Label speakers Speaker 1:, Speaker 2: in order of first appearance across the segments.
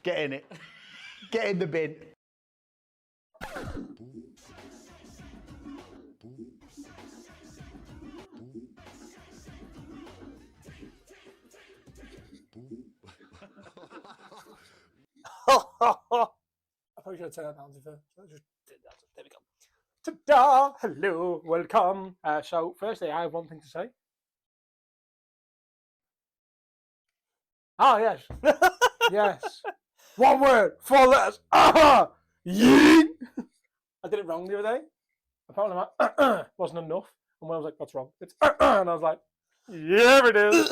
Speaker 1: Get in it. Get in the bin.
Speaker 2: I probably should have turned that down to the just there we go. Ta-da! Hello, welcome. So, firstly, I have one thing to say. Oh, yes. Yes. One word, 4 letters. Yeet! I did it wrong the other day. Apparently, my wasn't enough. And when I was like, what's wrong? It's and I was like, yeah, it is.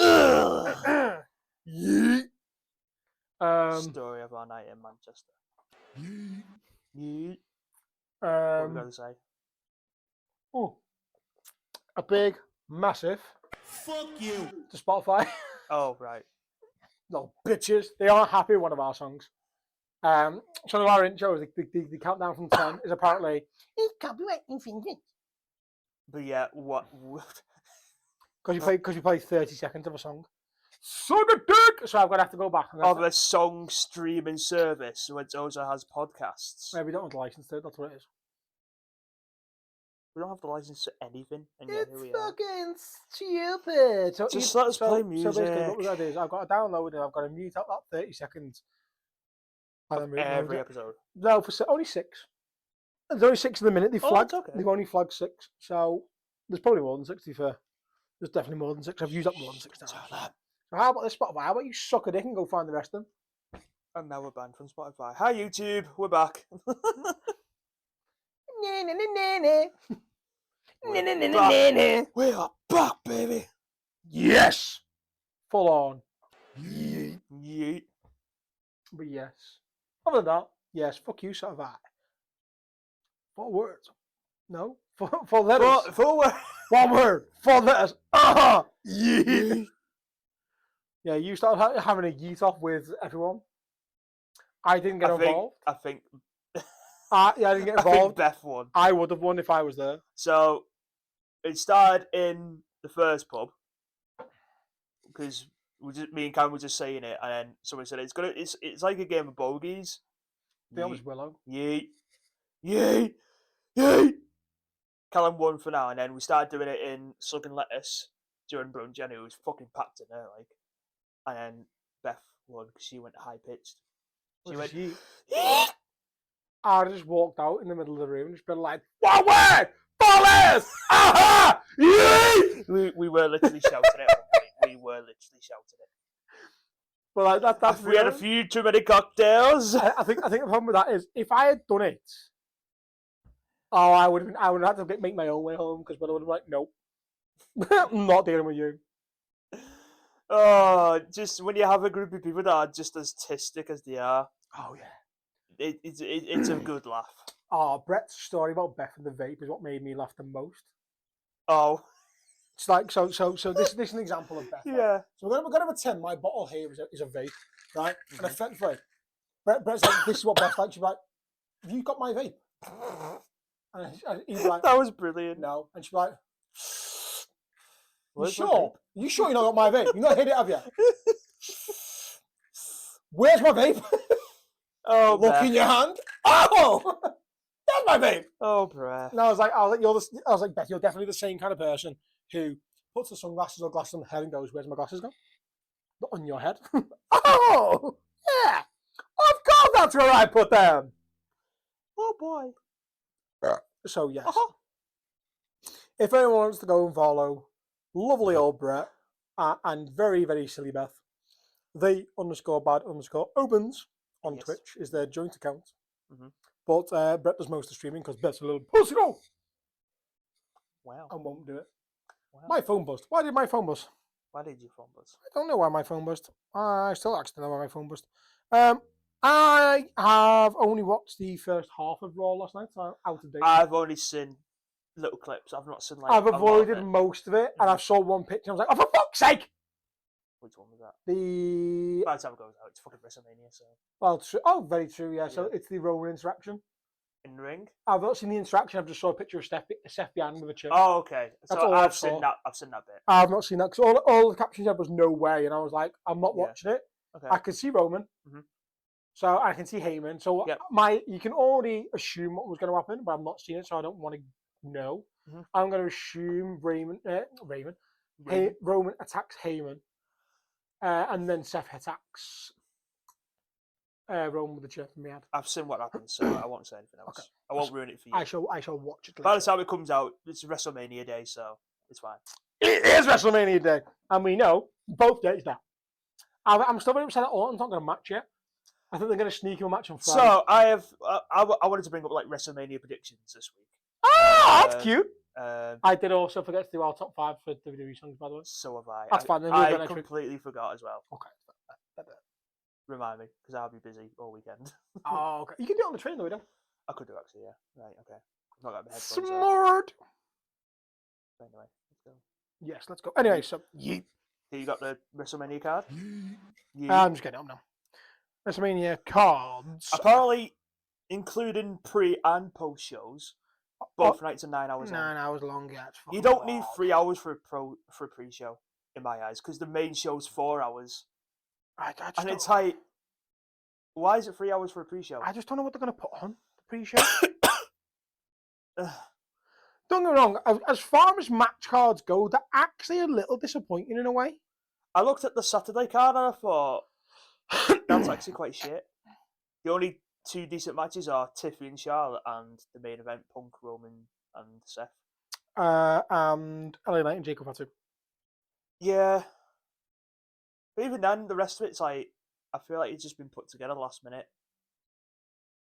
Speaker 2: Yeet.
Speaker 3: Story of our night in Manchester.
Speaker 1: Yeet.
Speaker 3: Yeet. What were we going to say?
Speaker 2: A big, massive.
Speaker 1: Fuck you.
Speaker 2: To Spotify.
Speaker 3: Oh, right.
Speaker 2: Little bitches. They aren't happy with one of our songs. So one of our intros, the countdown from 10 is apparently it's copyright infringement.
Speaker 3: But yeah, what?
Speaker 2: Because we play 30 seconds of a song. Suck a dick! So I'm going to have to go back.
Speaker 3: Of a song streaming service, which also has podcasts.
Speaker 2: Maybe we don't have the license to it, that's what it is.
Speaker 3: We don't have the license to anything, and yet here we are.
Speaker 2: Fucking stupid. So
Speaker 3: Just let us play music.
Speaker 2: So basically what we've got to do is I've got to download it, I've got to mute out that 30 seconds.
Speaker 3: Of every episode?
Speaker 2: No, for only 6. There's only 6 in the minute. They flagged.
Speaker 3: Okay.
Speaker 2: They've only flagged 6. So there's probably more than 6 to be fair. There's definitely more than 6. I've used up more than 6 times. So how about this Spotify? How about you suck a dick and go find the rest of them?
Speaker 3: And now we're banned from Spotify. Hi YouTube, we're back. We are back, baby.
Speaker 2: Yes! Full on.
Speaker 3: Yeet. Yeet.
Speaker 2: But yes. Other than that, yes, fuck you, Spotify. 4 words. No? 4 letters.
Speaker 3: 4 words.
Speaker 2: 1 word. 4 letters. Yeet. Yeah, you started having a yeet off with everyone. I didn't get involved.
Speaker 3: I think.
Speaker 2: Yeah, I didn't get
Speaker 3: I think
Speaker 2: involved.
Speaker 3: Beth won.
Speaker 2: I would have won if I was there.
Speaker 3: So it started in the first pub because me and Cam were just saying it, and then someone said it's like a game of bogeys.
Speaker 2: They always willow.
Speaker 3: Yeet, yeet, yeet. Callum won for now, and then we started doing it in Slug and Lettuce during brunch, and it was fucking packed in there, like. And then Beth won because she went high pitched. She went.
Speaker 2: Yeet. I just walked out in the middle of the room and just been like, 1 word, 4 letters, yeet!
Speaker 3: We were literally shouting it. We were literally shouting it.
Speaker 2: But like, that's
Speaker 3: we had a few too many cocktails.
Speaker 2: I think the problem with that is if I had done it, I would have had to make my own way home because I would have been like, nope, I'm not dealing with you.
Speaker 3: Oh, just when you have a group of people that are just as tistic as they are.
Speaker 2: Oh yeah.
Speaker 3: It's a good laugh.
Speaker 2: Oh, Brett's story about Beth and the vape is what made me laugh the most.
Speaker 3: Oh.
Speaker 2: It's like so this is an example of Beth.
Speaker 3: Yeah.
Speaker 2: Right? So we're gonna pretend my bottle here is a vape, right? And a French vape. Brett's like, this is what Beth likes. She's like, have you got my vape? And he's like,
Speaker 3: that was brilliant.
Speaker 2: No. And she's like, you sure? You sure you not got my vape? You not hit it, have you? Where's my vape?
Speaker 3: Oh,
Speaker 2: look in your hand. Oh, that's my vape.
Speaker 3: Oh, Brett.
Speaker 2: And I was like, Beth, you're definitely the same kind of person who puts the sunglasses or glasses on the head and goes, "Where's my glasses gone?" Not on your head. Oh, yeah. Of course, that's where I put them.
Speaker 3: Oh boy.
Speaker 2: So yes. If anyone wants to go and follow lovely old Brett and very, very silly Beth, the_bad_opens on Twitch is their joint account.
Speaker 3: Mm-hmm.
Speaker 2: But Brett does most of the streaming because Brett's a little pussy.
Speaker 3: Wow.
Speaker 2: I won't do it.
Speaker 3: Wow.
Speaker 2: My phone buzzed. Why did my phone buzz?
Speaker 3: Why did your phone buzz?
Speaker 2: I don't know why my phone buzzed. I still actually don't know why my phone buzzed. I have only watched the first half of Raw last night, so I'm out of date.
Speaker 3: I've only seen little clips. I've not seen like.
Speaker 2: I've avoided most of it, and I saw one picture. And I was like, "Oh, for fuck's sake!"
Speaker 3: Which one was that?
Speaker 2: By
Speaker 3: the time it goes out, it's fucking WrestleMania. So.
Speaker 2: Well, very true. Yeah. So it's the Roman interaction
Speaker 3: in the ring.
Speaker 2: I've not seen the interaction. I've just saw a picture of Steph behind with a chip.
Speaker 3: Oh, okay. So
Speaker 2: That's all
Speaker 3: I've seen that. I've seen that bit.
Speaker 2: I've not seen that because all the captions said was "no way," and I was like, "I'm not watching it."
Speaker 3: Okay.
Speaker 2: I could see Roman.
Speaker 3: Mm-hmm.
Speaker 2: So I can see Heyman. So
Speaker 3: Yep.
Speaker 2: you can already assume what was going to happen, but I've not seen it, so I don't want to know.
Speaker 3: Mhm.
Speaker 2: I'm going to assume Roman attacks Heyman, and then Seth attacks Roman with the chair from the head.
Speaker 3: I've seen what happens, so I won't say anything else.
Speaker 2: Okay.
Speaker 3: I won't ruin it for you.
Speaker 2: I shall watch it
Speaker 3: By the
Speaker 2: later.
Speaker 3: time it comes out, it's WrestleMania day, so it's fine.
Speaker 2: It is WrestleMania day, and we know both days now. I'm still very upset that Orton's not going to match yet. I think they're going to sneak him a match on Friday.
Speaker 3: So I have, I wanted to bring up like WrestleMania predictions this week.
Speaker 2: That's cute.
Speaker 3: Um,
Speaker 2: I did also forget to do our top 5 for WWE songs, by the way.
Speaker 3: so have I.
Speaker 2: That's fine, then we'll do it
Speaker 3: I
Speaker 2: next week.
Speaker 3: completely forgot as well.
Speaker 2: Okay.
Speaker 3: Remind me, because I'll be busy all weekend.
Speaker 2: Oh, okay. You can do it on the train, though, you know.
Speaker 3: I could do actually, yeah. Right, okay. I've not got my headphones on.
Speaker 2: Smart.
Speaker 3: Anyway, let's go.
Speaker 2: Yes, let's go. Anyway, so yeet.
Speaker 3: Here you got the WrestleMania card.
Speaker 2: I'm just getting it up now. WrestleMania cards.
Speaker 3: Apparently, including pre and post shows, both nights are 9 hours long.
Speaker 2: 9 hours long, yeah.
Speaker 3: You don't need 3 hours for a pre-show, in my eyes, because the main show's 4 hours. And it's like, why is it 3 hours for a pre-show?
Speaker 2: I just don't know what they're going to put on the pre-show. Don't get me wrong, as far as match cards go, they're actually a little disappointing in a way.
Speaker 3: I looked at the Saturday card and I thought, that's actually quite shit. The only 2 decent matches are Tiffany and Charlotte, and the main event, Punk, Roman, and Seth.
Speaker 2: And LA Knight and Jacob Fatu.
Speaker 3: Yeah. But even then, the rest of it's like, I feel like it's just been put together last minute.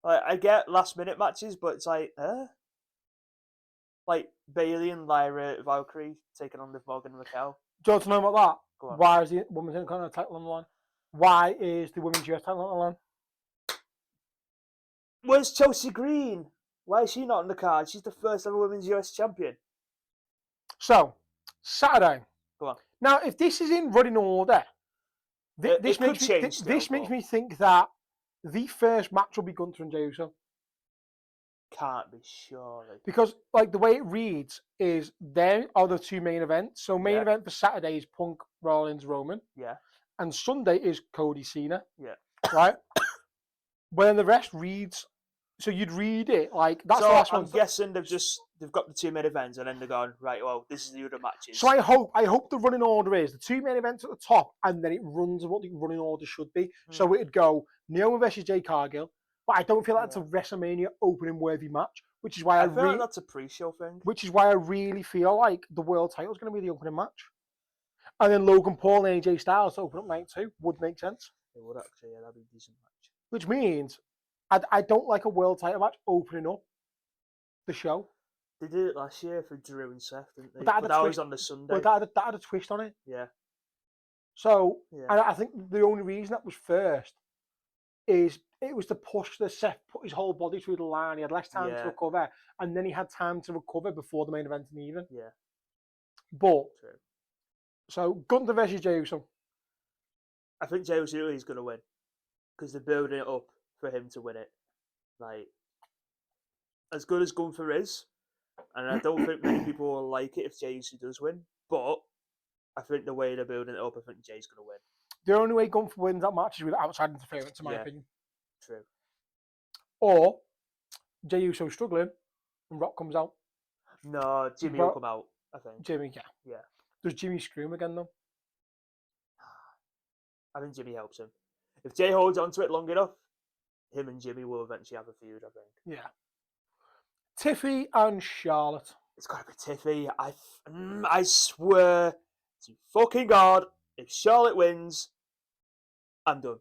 Speaker 3: Like, I get last minute matches, but it's like, like Bailey and Lyra Valkyrie taking on Liv Morgan and Raquel.
Speaker 2: Do you want to know about that?
Speaker 3: Go on.
Speaker 2: Why is the Women's Intercontinental title on the line? Why is the Women's US title on the line?
Speaker 3: Where's Chelsea Green? Why is she not on the card? She's the first ever Women's US champion.
Speaker 2: So, Saturday.
Speaker 3: Go on.
Speaker 2: Now, if this is in running order, this makes me think that the first match will be Gunther and Jey Uso.
Speaker 3: Can't be surely.
Speaker 2: Because, like, the way it reads is there are the 2 main events. So, main event for Saturday is Punk, Rollins, Roman.
Speaker 3: Yeah.
Speaker 2: And Sunday is Cody, Cena.
Speaker 3: Yeah.
Speaker 2: Right? But then the rest reads. So you'd read it like that's the last one.
Speaker 3: I'm guessing they've got the 2 main events and then they're going, right, well, this is the other matches.
Speaker 2: So I hope the running order is the 2 main events at the top, and then it runs what the running order should be. So it'd go Naomi versus Jade Cargill, but I don't feel like that's a WrestleMania opening worthy match, which is why
Speaker 3: I feel like that's a pre-show thing.
Speaker 2: Which is why I really feel like the world title is going to be the opening match, and then Logan Paul and AJ Styles to open up night 2 would make sense.
Speaker 3: It would actually, yeah, that'd be a decent match.
Speaker 2: Which means I don't like a world title match opening up the show.
Speaker 3: They did it last year for Drew and Seth, didn't they?
Speaker 2: But
Speaker 3: that was on the Sunday.
Speaker 2: But that had a twist on it.
Speaker 3: Yeah.
Speaker 2: So, and I think the only reason that was first is it was to push the Seth put his whole body through the line. He had less time to recover, and then he had time to recover before the main event in the evening.
Speaker 3: Yeah.
Speaker 2: But so Gunther versus Jey Uso.
Speaker 3: I think Jey Uso is going to win because they're building it up for him to win it. Like, as good as Gunther is, and I don't think many people will like it if Jey Uso does win, but I think the way they're building it up, I think Jay's going to win.
Speaker 2: The only way Gunther wins that match is with outside interference, in my opinion.
Speaker 3: True.
Speaker 2: Or Jey Uso struggling, and Rock comes out.
Speaker 3: No, Jimmy will come out, I think.
Speaker 2: Jimmy, yeah. Does Jimmy screw him again, though?
Speaker 3: I think Jimmy helps him. If Jay holds on to it long enough, him and Jimmy will eventually have a feud, I think.
Speaker 2: Yeah. Tiffy and Charlotte.
Speaker 3: It's got to be Tiffy. I swear to fucking God, if Charlotte wins, I'm done.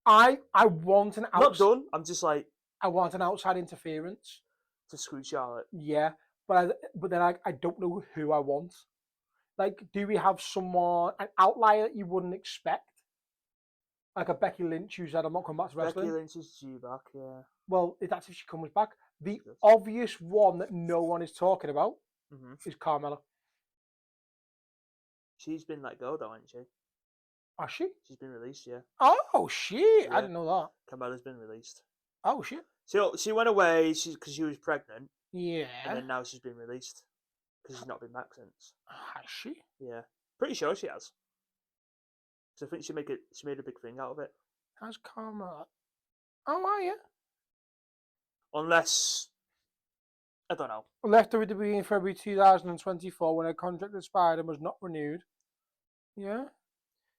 Speaker 2: I want an
Speaker 3: Not done. I'm just like,
Speaker 2: I want an outside interference
Speaker 3: to screw Charlotte.
Speaker 2: Yeah, but then I don't know who I want. Like, do we have someone, an outlier that you wouldn't expect? Like a Becky Lynch who said, I'm not coming back to wrestling.
Speaker 3: Becky Lynch is due back, yeah.
Speaker 2: Well, that's if she comes back. The obvious one that no one is talking about is Carmella.
Speaker 3: She's been let go, though, hasn't she?
Speaker 2: Has she?
Speaker 3: She's been released, yeah.
Speaker 2: Oh, shit.
Speaker 3: Yeah.
Speaker 2: I didn't know that.
Speaker 3: Carmella's been released.
Speaker 2: Oh, shit.
Speaker 3: She went away because she was pregnant.
Speaker 2: Yeah.
Speaker 3: And then now she's been released because she's not been back since.
Speaker 2: Has she?
Speaker 3: Yeah. Pretty sure she has. So I think she made a big thing out of it.
Speaker 2: Has Carmella? Oh, are you?
Speaker 3: Unless I don't know.
Speaker 2: Left WWE in February 2024 when her contract expired and was not renewed. Yeah.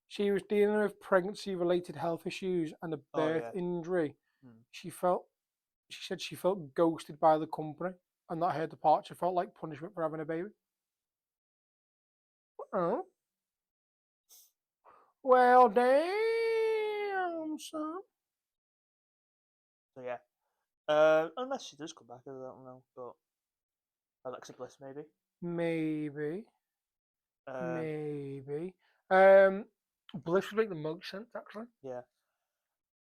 Speaker 2: She was dealing with pregnancy-related health issues and a
Speaker 3: Oh,
Speaker 2: birth
Speaker 3: yeah.
Speaker 2: injury.
Speaker 3: Hmm.
Speaker 2: She said she felt ghosted by the company and that her departure felt like punishment for having a baby. Oh. Well, damn, son.
Speaker 3: So yeah. Unless she does come back, I don't know. But Alexa Bliss maybe.
Speaker 2: Maybe.
Speaker 3: Um,
Speaker 2: Maybe. Bliss would make the most sense, actually.
Speaker 3: yeah.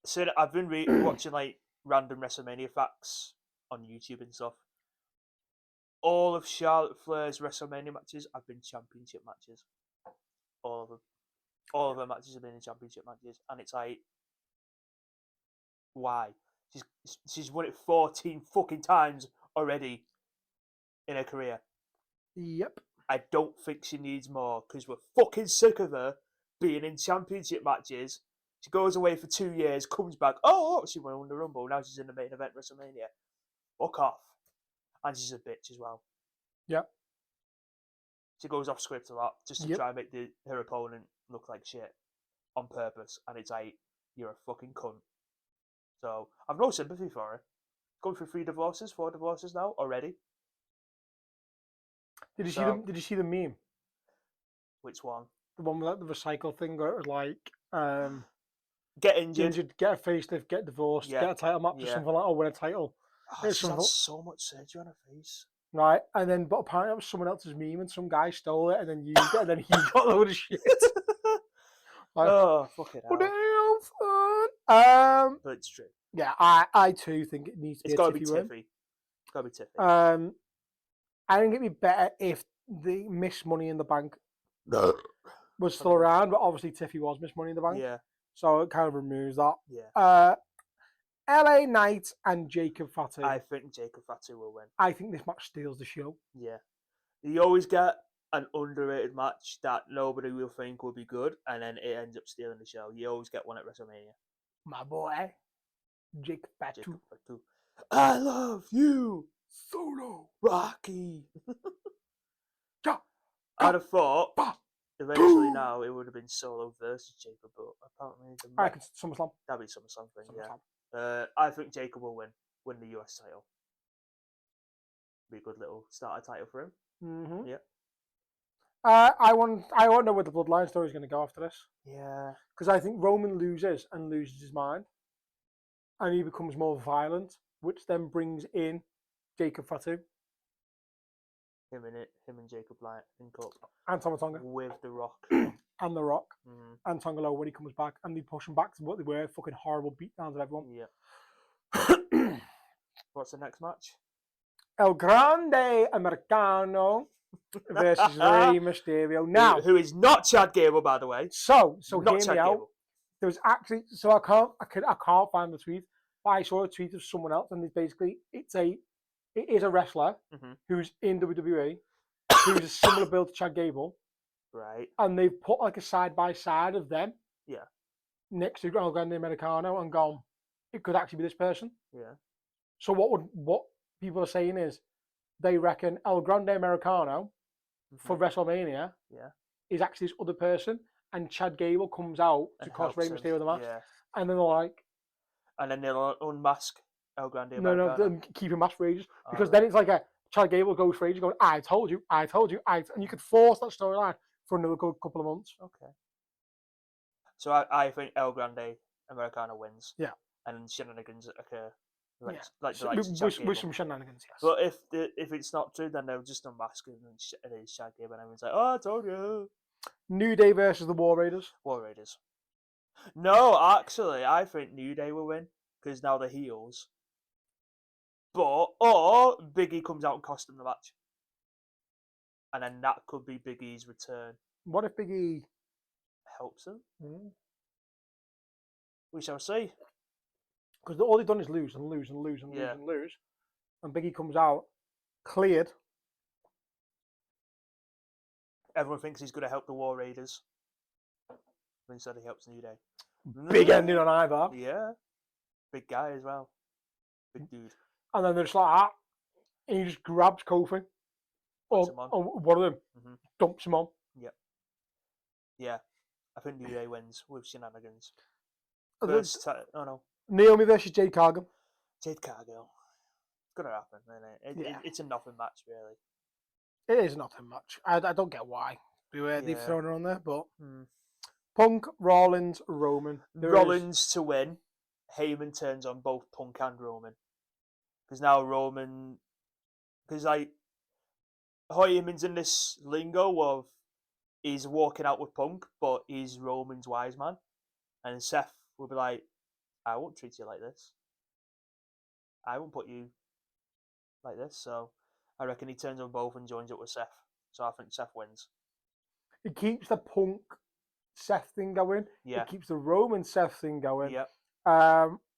Speaker 3: So I've been watching like random WrestleMania facts on YouTube and stuff. All of Charlotte Flair's WrestleMania matches have been championship matches. All of them. All of her matches have been in championship matches, and it's like, why? She's won it 14 fucking times already in her career.
Speaker 2: Yep.
Speaker 3: I don't think she needs more because we're fucking sick of her being in championship matches. She goes away for 2 years, comes back. Oh, look, she won the Rumble. Now she's in the main event WrestleMania. Fuck off. And she's a bitch as well.
Speaker 2: Yep.
Speaker 3: She goes off script a lot just to
Speaker 2: Yep.
Speaker 3: try and make her opponent look like shit on purpose. And it's like, you're a fucking cunt. So I've no sympathy for her. Going through 4 divorces now already.
Speaker 2: Did you see
Speaker 3: So-
Speaker 2: Did you see the meme?
Speaker 3: Which one?
Speaker 2: The one with like, the recycle thing where it was like,
Speaker 3: Get injured.
Speaker 2: get a facelift, get divorced,
Speaker 3: Yeah.
Speaker 2: get a title match, or
Speaker 3: Yeah.
Speaker 2: something like, or win a title,
Speaker 3: Oh,
Speaker 2: It's
Speaker 3: she's had
Speaker 2: something-
Speaker 3: so much surgery on her face.
Speaker 2: right? And then, but apparently it was someone else's meme, and some guy stole it, and then used it, and then he got a load of shit. Like,
Speaker 3: Oh, fucking
Speaker 2: oh,
Speaker 3: hell.
Speaker 2: damn, fun.
Speaker 3: But it's true.
Speaker 2: Yeah, I too think it needs to
Speaker 3: It's
Speaker 2: be
Speaker 3: got
Speaker 2: a
Speaker 3: to be
Speaker 2: Tiffy win.
Speaker 3: Tiffy. It's got to be Tiffy.
Speaker 2: I think it'd be better if the Miss Money in the Bank
Speaker 3: No.
Speaker 2: was still around, but obviously Tiffy was Miss Money in the Bank,
Speaker 3: Yeah.
Speaker 2: so it kind of removes that.
Speaker 3: Yeah.
Speaker 2: LA Knight and Jacob Fatu.
Speaker 3: I think Jacob Fatu will win.
Speaker 2: I think this match steals the show.
Speaker 3: Yeah. You always get an underrated match that nobody will think will be good, and then it ends up stealing the show. You always get one at WrestleMania.
Speaker 2: My boy, Jacob Fatu.
Speaker 3: Jacob Fatu. I love you,
Speaker 2: Solo.
Speaker 3: Rocky.
Speaker 2: Ja,
Speaker 3: I'd have thought
Speaker 2: ba,
Speaker 3: eventually
Speaker 2: boom.
Speaker 3: now it would have been Solo versus Jacob, but apparently
Speaker 2: I reckon SummerSlam.
Speaker 3: that'd be something. Yeah.
Speaker 2: SummerSlam.
Speaker 3: I think Jacob will win the US title. Be a good little starter title for him.
Speaker 2: Mm-hmm.
Speaker 3: Yeah.
Speaker 2: I want to know where the Bloodline story is going to go after this,
Speaker 3: Yeah.
Speaker 2: because I think Roman loses his mind, and he becomes more violent, which then brings in Jacob Fatu
Speaker 3: Him and Jacob Light link up
Speaker 2: and Tama Tonga
Speaker 3: with The Rock.
Speaker 2: and The Rock
Speaker 3: Mhm.
Speaker 2: and Tonga when he comes back, and they push him back to what they were, fucking horrible beatdowns of everyone.
Speaker 3: Yeah. What's the next match?
Speaker 2: El Grande Americano versus Rey Mysterio. Now,
Speaker 3: who is not Chad Gable, by the way.
Speaker 2: so
Speaker 3: Not
Speaker 2: hear
Speaker 3: Chad
Speaker 2: me out.
Speaker 3: Gable.
Speaker 2: There was actually, so I can't find the tweet, but I saw a tweet of someone else, and it's basically it is a wrestler
Speaker 3: Mhm.
Speaker 2: who's in WWE, who's a similar build to Chad Gable,
Speaker 3: Right.
Speaker 2: and they've put like a side by side of them,
Speaker 3: Yeah.
Speaker 2: next to El Grande Americano, and gone, it could actually be this person.
Speaker 3: Yeah.
Speaker 2: So what people are saying is, they reckon El Grande Americano for WrestleMania
Speaker 3: Yeah.
Speaker 2: is actually this other person, and Chad Gable comes out to
Speaker 3: And
Speaker 2: cost Rey
Speaker 3: helps
Speaker 2: Mysterio
Speaker 3: him.
Speaker 2: the match,
Speaker 3: Yeah.
Speaker 2: and then they're like,
Speaker 3: And then they'll unmask El Grande
Speaker 2: no,
Speaker 3: Americano.
Speaker 2: keep him match for ages, because
Speaker 3: Alright.
Speaker 2: then it's like a Chad Gable goes for ages going, I told you, and you could force that storyline for another good couple of months.
Speaker 3: Okay. So I think El Grande Americano wins.
Speaker 2: Yeah.
Speaker 3: And shenanigans occur. Like,
Speaker 2: Yeah.
Speaker 3: like the
Speaker 2: So,
Speaker 3: likes of Chad
Speaker 2: with
Speaker 3: Gable.
Speaker 2: some shenanigans, yes.
Speaker 3: But if it's not true, then they'll just unmask him and it is Chad Gable, and everyone's like, "Oh, I told you."
Speaker 2: New Day versus the War Raiders.
Speaker 3: War Raiders. No, actually, I think New Day will win because now they're heels. Or Big E comes out and costs them the match, and then that could be Big E's return.
Speaker 2: What if Big E?
Speaker 3: Helps them. We shall see.
Speaker 2: Because all they've done is lose and lose and lose and
Speaker 3: Yeah.
Speaker 2: lose and lose, and Big E comes out cleared.
Speaker 3: Everyone thinks he's going to help the War Raiders. But instead, he helps New Day.
Speaker 2: Big ending on either.
Speaker 3: Yeah. Big guy as well. Big dude.
Speaker 2: And then they're just like that. And he just grabs Kofi.
Speaker 3: Puts
Speaker 2: Or
Speaker 3: him on.
Speaker 2: one of them
Speaker 3: Mhm.
Speaker 2: dumps him on.
Speaker 3: Yeah. I think New Day wins with shenanigans.
Speaker 2: And
Speaker 3: First time. Oh no.
Speaker 2: Naomi versus Jade Cargill.
Speaker 3: Jade Cargill. It's gonna happen, isn't it?
Speaker 2: Yeah.
Speaker 3: It's a nothing match, really.
Speaker 2: It is nothing much. I don't get why they've
Speaker 3: Yeah.
Speaker 2: thrown her on there, but
Speaker 3: Hmm.
Speaker 2: Punk, Rollins, Roman.
Speaker 3: Rollins to win. Heyman turns on both Punk and Roman. Because now Roman. Because, like, Heyman's in this lingo of he's walking out with Punk, but he's Roman's wise man. And Seth will be like, I won't treat you like this. I won't put you like this. So I reckon he turns on both and joins up with Seth. So I think Seth wins.
Speaker 2: It keeps the Punk Seth thing going.
Speaker 3: Yeah.
Speaker 2: It keeps the Roman Seth thing going.
Speaker 3: Yep.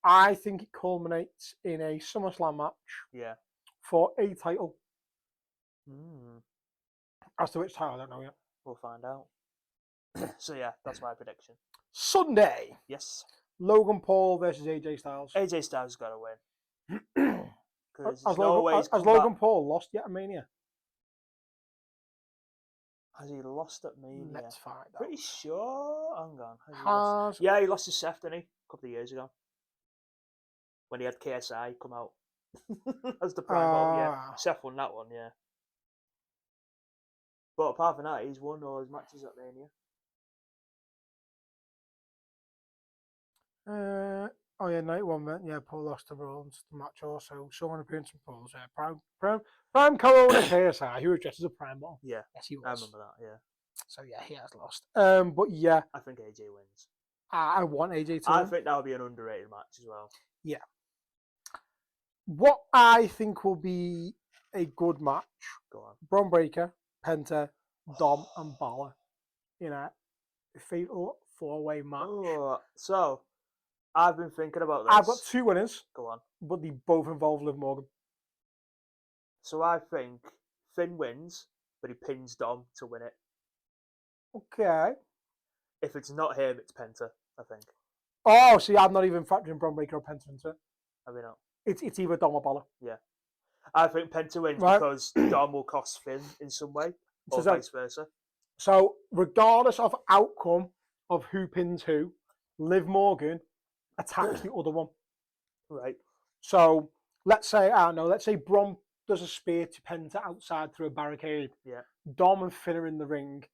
Speaker 2: I think it culminates in a SummerSlam match
Speaker 3: Yeah.
Speaker 2: for a title.
Speaker 3: Mm,
Speaker 2: As to which title, I don't know yet.
Speaker 3: we'll find out. So yeah, that's my prediction.
Speaker 2: Sunday,
Speaker 3: Yes.
Speaker 2: Logan Paul versus AJ Styles.
Speaker 3: AJ Styles got to win. Because
Speaker 2: Has
Speaker 3: there's no way he's come back.
Speaker 2: Logan Paul lost yet at Mania?
Speaker 3: Has he lost at Mania?
Speaker 2: Let's find out.
Speaker 3: Pretty sure. Hang on. Has he lost?
Speaker 2: Has
Speaker 3: Yeah, he lost to Seth, didn't he? A couple of years ago. When he had KSI come out as the Primo. Yeah. Seth won that one, yeah. But apart from that, he's won all his matches at Mania.
Speaker 2: Oh yeah, night one went. Yeah, Paul lost to Rollins the match also. Someone appearance from Paul's prime co-owner KSI, who was dressed as a prime ball.
Speaker 3: Yeah.
Speaker 2: Yes, he was.
Speaker 3: I remember that, yeah.
Speaker 2: So yeah, he has lost. But yeah,
Speaker 3: I think AJ wins.
Speaker 2: I want AJ to
Speaker 3: I
Speaker 2: win.
Speaker 3: think that would be an underrated match as well.
Speaker 2: Yeah. What I think will be a good match:
Speaker 3: Go on.
Speaker 2: Braun Breaker, Penta, Dom, and Balor in a fatal four-way match.
Speaker 3: Oh, so I've been thinking about this.
Speaker 2: I've got two winners,
Speaker 3: Go on.
Speaker 2: but they both involve Liv Morgan.
Speaker 3: So I think Finn wins, but he pins Dom to win it.
Speaker 2: Okay.
Speaker 3: If it's not him, it's Penta, I think.
Speaker 2: Oh, see, I'm not even factoring Braun Breaker or Penta into it.
Speaker 3: I mean, not.
Speaker 2: It's either Dom or Balor.
Speaker 3: Yeah. I think Penta wins
Speaker 2: Right.
Speaker 3: because Dom will cost Finn in some way, or vice versa.
Speaker 2: So, regardless of outcome of who pins who, Liv Morgan attacks the other one.
Speaker 3: Right.
Speaker 2: So, let's say Braun does a spear to Penta outside through a barricade.
Speaker 3: Yeah.
Speaker 2: Dom and Finn are in the ring.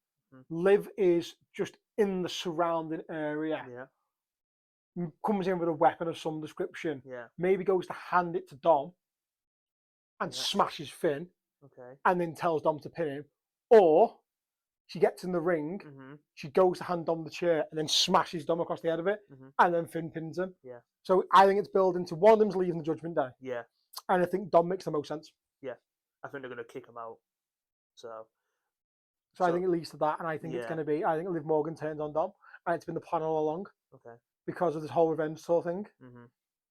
Speaker 2: Liv is just in the surrounding area.
Speaker 3: Yeah.
Speaker 2: Comes in with a weapon of some description.
Speaker 3: Yeah.
Speaker 2: Maybe goes to hand it to Dom and smashes Finn.
Speaker 3: Okay.
Speaker 2: And then tells Dom to pin him. Or she gets in the ring,
Speaker 3: Mm-hmm.
Speaker 2: she goes to hand Dom the chair and then smashes Dom across the head of it,
Speaker 3: Mm-hmm.
Speaker 2: and then Finn pins him.
Speaker 3: Yeah.
Speaker 2: So I think it's building to one of them's leaving the Judgment Day.
Speaker 3: Yeah.
Speaker 2: And I think Dom makes the most sense.
Speaker 3: Yeah. I think they're going to kick him out. So
Speaker 2: I think it leads to that, and I think it's going to be, I think Liv Morgan turns on Dom, and it's been the plan all along.
Speaker 3: Okay.
Speaker 2: Because of this whole revenge tour thing.
Speaker 3: Mm-hmm.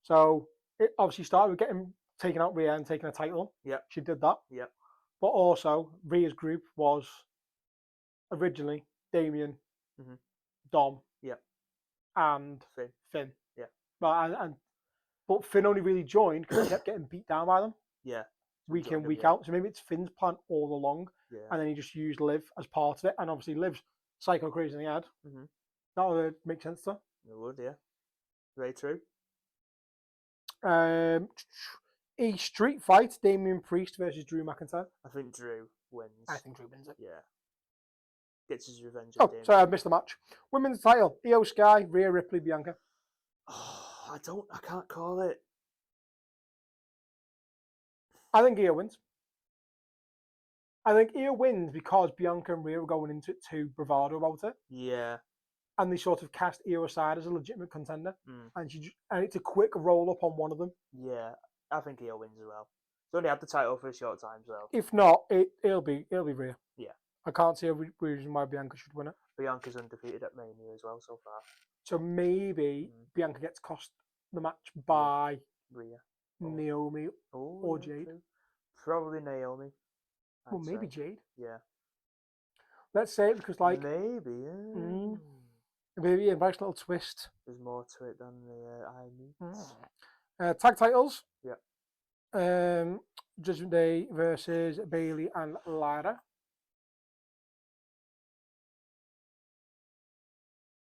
Speaker 2: So it obviously started with getting taken out Rhea and taking a title.
Speaker 3: Yeah.
Speaker 2: She did that.
Speaker 3: Yeah.
Speaker 2: But also, Rhea's group was originally Damien, Dom, and Finn.
Speaker 3: Yeah.
Speaker 2: But Finn only really joined because he kept getting beat down by them.
Speaker 3: Yeah.
Speaker 2: Week in, week out. So maybe it's Finn's plan all along.
Speaker 3: Yeah.
Speaker 2: And then he just used Liv as part of it. And obviously Liv's psycho crazy in the head.
Speaker 3: Mm-hmm.
Speaker 2: That would make sense to her.
Speaker 3: It would, yeah. Very true.
Speaker 2: A street fight, Damian Priest versus Drew McIntyre.
Speaker 3: I think Drew wins.
Speaker 2: I think Drew wins it.
Speaker 3: Yeah. Gets his revenge.
Speaker 2: Oh, sorry, I missed the match. Women's title, Io Sky, Rhea Ripley, Bianca.
Speaker 3: Oh, I can't call it.
Speaker 2: I think Io wins. I think Io wins because Bianca and Rhea are going into it too bravado about it.
Speaker 3: Yeah.
Speaker 2: And they sort of cast Io aside as a legitimate contender. And it's a quick roll up on one of them.
Speaker 3: Yeah, I think Io wins as well. She's only had the title for a short time, so.
Speaker 2: If not, it'll be Rhea.
Speaker 3: Yeah.
Speaker 2: I can't see a reason why Bianca should win it.
Speaker 3: Bianca's undefeated at Mania as well so far.
Speaker 2: So maybe Bianca gets cost the match by
Speaker 3: Rhea.
Speaker 2: Naomi or Jade.
Speaker 3: True. Probably Naomi.
Speaker 2: Well, maybe Jade.
Speaker 3: Yeah.
Speaker 2: Let's say it because, like,
Speaker 3: maybe. Yeah.
Speaker 2: Maybe a nice little twist.
Speaker 3: There's more to it than the eye meets.
Speaker 2: Tag titles.
Speaker 3: Yeah.
Speaker 2: Judgment Day versus Bailey and Lara.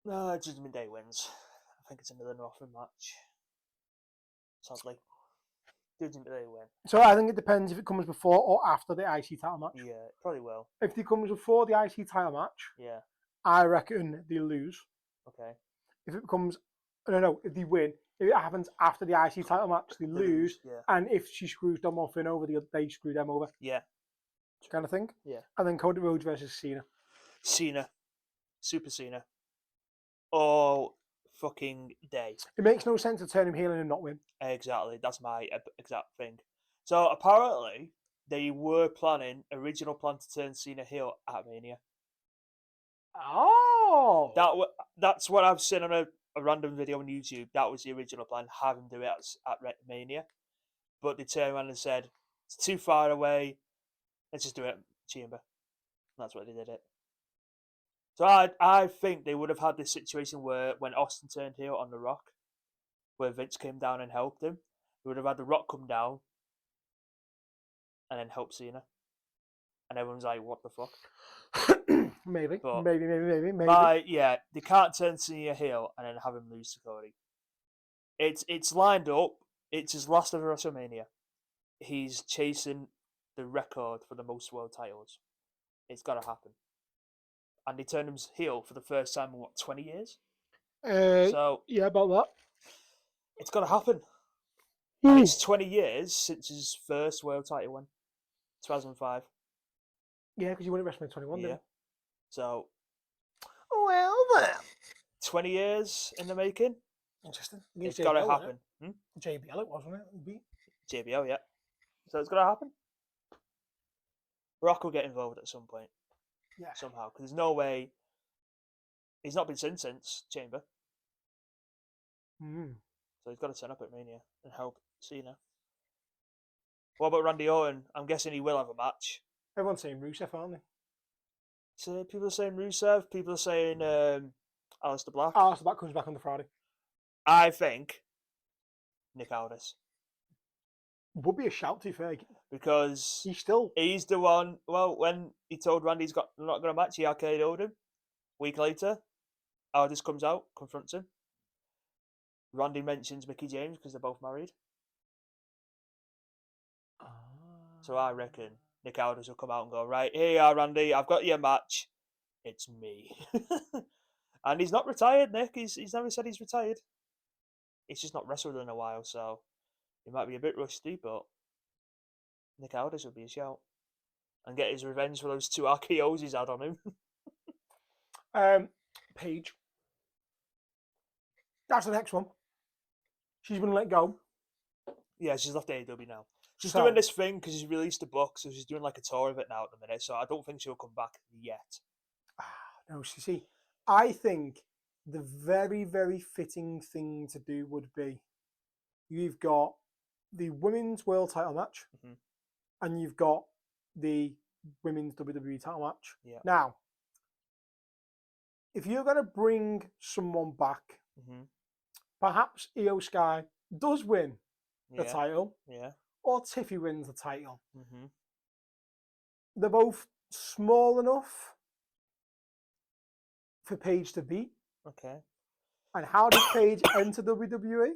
Speaker 3: No, Judgment Day wins. I think it's another Northern match. Sadly. Judgment Day win.
Speaker 2: So I think it depends if it comes before or after the IC title match.
Speaker 3: Yeah, it probably will.
Speaker 2: If it comes before the IC title match,
Speaker 3: Yeah.
Speaker 2: I reckon they lose.
Speaker 3: Okay.
Speaker 2: If it comes, no, if they win, if it happens after the IC title match, they lose.
Speaker 3: Yeah.
Speaker 2: And if she screws Dom or Finn over, they screw them over.
Speaker 3: Yeah.
Speaker 2: Kind of thing.
Speaker 3: Yeah.
Speaker 2: And then Cody Rhodes versus Cena.
Speaker 3: Cena. Super Cena. All fucking day.
Speaker 2: It makes no sense to turn him heel and not win.
Speaker 3: Exactly. That's my exact thing. So apparently they were original plan to turn Cena heel at Mania.
Speaker 2: Oh.
Speaker 3: That's what I've seen on a random video on YouTube. That was the original plan, have him do it at Mania. But they turned around and said, it's too far away, let's just do it at Chamber. And that's why they did it. So I think they would have had this situation where when Austin turned heel on The Rock, where Vince came down and helped him, they would have had The Rock come down and then help Cena. And everyone's like, what the fuck?
Speaker 2: Maybe.
Speaker 3: But
Speaker 2: Maybe.
Speaker 3: yeah, they can't turn Cena heel and then have him lose to Cody. It's lined up. It's his last ever WrestleMania. He's chasing the record for the most world titles. It's got to happen. And they turned him heel for the first time in, 20 years? So
Speaker 2: yeah, about that.
Speaker 3: It's got to happen. And it's 20 years since his first world title win. 2005.
Speaker 2: Yeah, because you won at WrestleMania 21, didn't you?
Speaker 3: So,
Speaker 2: well then.
Speaker 3: 20 years in the making.
Speaker 2: Interesting.
Speaker 3: It's got to happen.
Speaker 2: JBL it was, wasn't it? He beat
Speaker 3: JBL, yeah. So it's got to happen. Rock will get involved at some point.
Speaker 2: Yeah.
Speaker 3: Somehow. Because there's no way. He's not been seen since Chamber. So he's got to turn up at Mania and help Cena. What about Randy Orton? I'm guessing he will have a match.
Speaker 2: Everyone's saying Rusev, aren't they?
Speaker 3: So people are saying Rusev. People are saying Aleister Black.
Speaker 2: Aleister Black comes back on the Friday.
Speaker 3: I think Nick Aldis.
Speaker 2: Would be a shout, to be fair.
Speaker 3: Because
Speaker 2: he's
Speaker 3: the one. Well, when he told Randy he's not going to match, he RKO'd him. Week later, Aldis comes out, confronts him. Randy mentions Mickie James because they're both married. So I reckon Nick Aldis will come out and go, right, here you are, Randy, I've got you a match. It's me. And he's not retired, Nick. He's never said he's retired. He's just not wrestled in a while, so he might be a bit rusty, but Nick Aldis would be a shout. And get his revenge for those 2 RKOs he's had on
Speaker 2: him. Paige. That's the next one. She's been let go.
Speaker 3: Yeah, she's left AEW now. She's doing this thing because she's released a book, so she's doing like a tour of it now at the minute. So I don't think she'll come back yet.
Speaker 2: No, see, I think the very, very fitting thing to do would be you've got the women's world title match and you've got the women's WWE title match.
Speaker 3: Yeah.
Speaker 2: Now, if you're going to bring someone back, perhaps Io Sky does win the title.
Speaker 3: Yeah.
Speaker 2: Or Tiffy wins the title. They're both small enough for Paige to beat.
Speaker 3: Okay.
Speaker 2: And how did Paige enter WWE?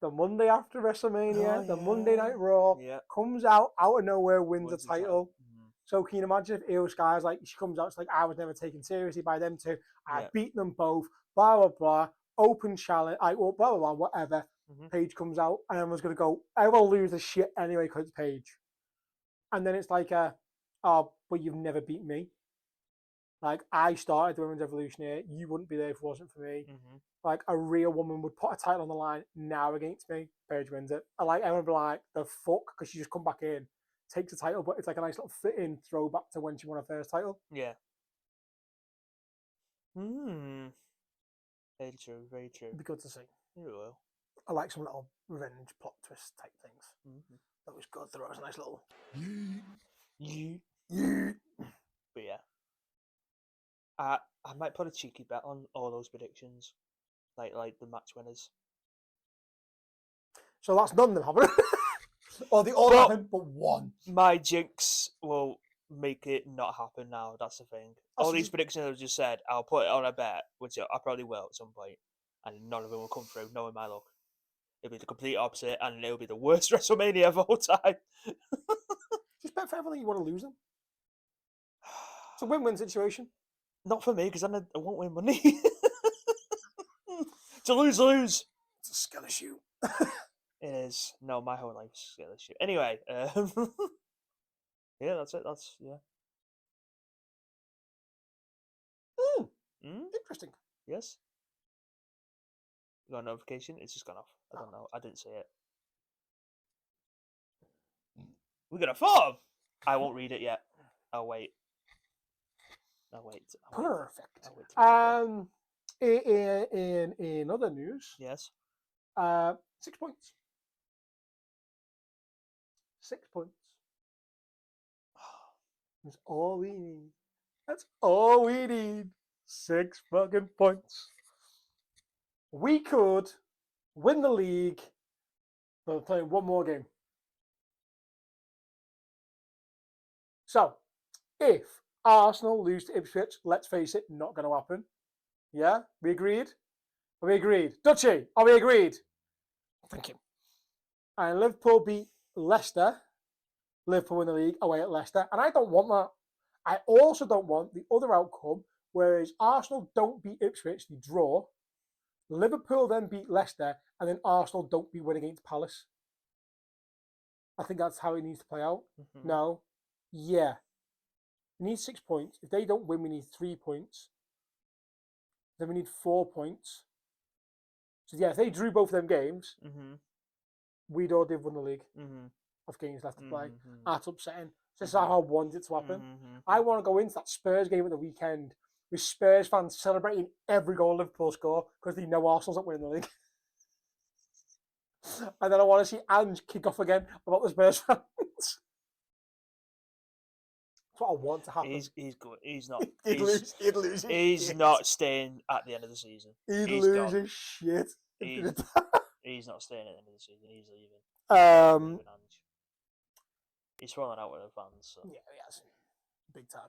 Speaker 2: The Monday after WrestleMania, the Monday Night Raw, comes out of nowhere, wins the title. So can you imagine if Io Sky's like, she comes out, it's like, I was never taken seriously by them two. I beat them both, blah, blah, blah, open challenge, blah, blah, blah, whatever. Paige comes out and everyone's going to go, I will lose the shit anyway because it's Paige. And then it's like, but you've never beat me. Like, I started the Women's Evolution here. You wouldn't be there if it wasn't for me. Like, a real woman would put a title on the line now against me. Paige wins it. I like, everyone would be like, the fuck? Because she just come back in, takes the title, but it's like a nice little fit-in throwback to when she won her first title.
Speaker 3: Yeah. Very true, very true.
Speaker 2: It'd be good to see.
Speaker 3: You will.
Speaker 2: I like some little revenge plot twist type things. That was good. There was a nice little.
Speaker 3: But yeah. I might put a cheeky bet on all those predictions, like the match winners.
Speaker 2: So that's none of them happen. Or they all
Speaker 3: But-
Speaker 2: happen, but one.
Speaker 3: My jinx will make it not happen now. That's the thing.
Speaker 2: Oh,
Speaker 3: All
Speaker 2: so
Speaker 3: these
Speaker 2: you-
Speaker 3: predictions I've just said, I'll put it on a bet, which I probably will at some point, and none of them will come through, knowing my luck. It'll be the complete opposite, and it'll be the worst WrestleMania of all time.
Speaker 2: Just bet for everything you want to lose them. It's a win-win situation.
Speaker 3: Not for me, because then I won't win money. To lose.
Speaker 2: It's a skill issue.
Speaker 3: It is. No, my whole life's a skill issue. Anyway, yeah, that's it. That's yeah.
Speaker 2: Interesting.
Speaker 3: Yes. You got a notification? It's just gone off. I don't know. I didn't see it. We got a form. I won't read it yet. I'll wait.
Speaker 2: Perfect.
Speaker 3: I'll wait till we get there.
Speaker 2: In other news,
Speaker 3: Yes.
Speaker 2: 6 points. 6 points. That's all we need. That's all we need. 6 fucking points. We could win the league, but we're playing one more game. So, if Arsenal lose to Ipswich, let's face it, not going to happen. Yeah? We agreed? Are we agreed? Dutchy, are we agreed? Thank you. And Liverpool beat Leicester. Liverpool win the league away at Leicester. And I don't want that. I also don't want the other outcome, whereas Arsenal don't beat Ipswich, they draw. Liverpool then beat Leicester, and then Arsenal don't win against Palace. I think that's how it needs to play out.
Speaker 3: Mhm.
Speaker 2: No. Yeah. We need 6 points. If they don't win, we need 3 points. Then we need 4 points. So yeah, if they drew both of them games,
Speaker 3: Mhm.
Speaker 2: we'd already won the league
Speaker 3: Mhm.
Speaker 2: of games left to play.
Speaker 3: Mhm.
Speaker 2: That's upsetting. So this is how I want it to happen.
Speaker 3: Mhm.
Speaker 2: I want to go into that Spurs game at the weekend with Spurs fans celebrating every goal Liverpool score because they know Arsenal's not winning the league. And then I want to see Ange kick off again about the Spurs fans. That's what I want to happen.
Speaker 3: He's good. He's not.
Speaker 2: He'd lose his
Speaker 3: He's
Speaker 2: shit.
Speaker 3: not staying at the end of the season.
Speaker 2: He'd
Speaker 3: He's
Speaker 2: lose
Speaker 3: gone.
Speaker 2: his shit.
Speaker 3: He's not staying at the end of the season. He's leaving.
Speaker 2: Um,
Speaker 3: Leaving Ange. He's falling out with the fans. So.
Speaker 2: Yeah, he has. Big time.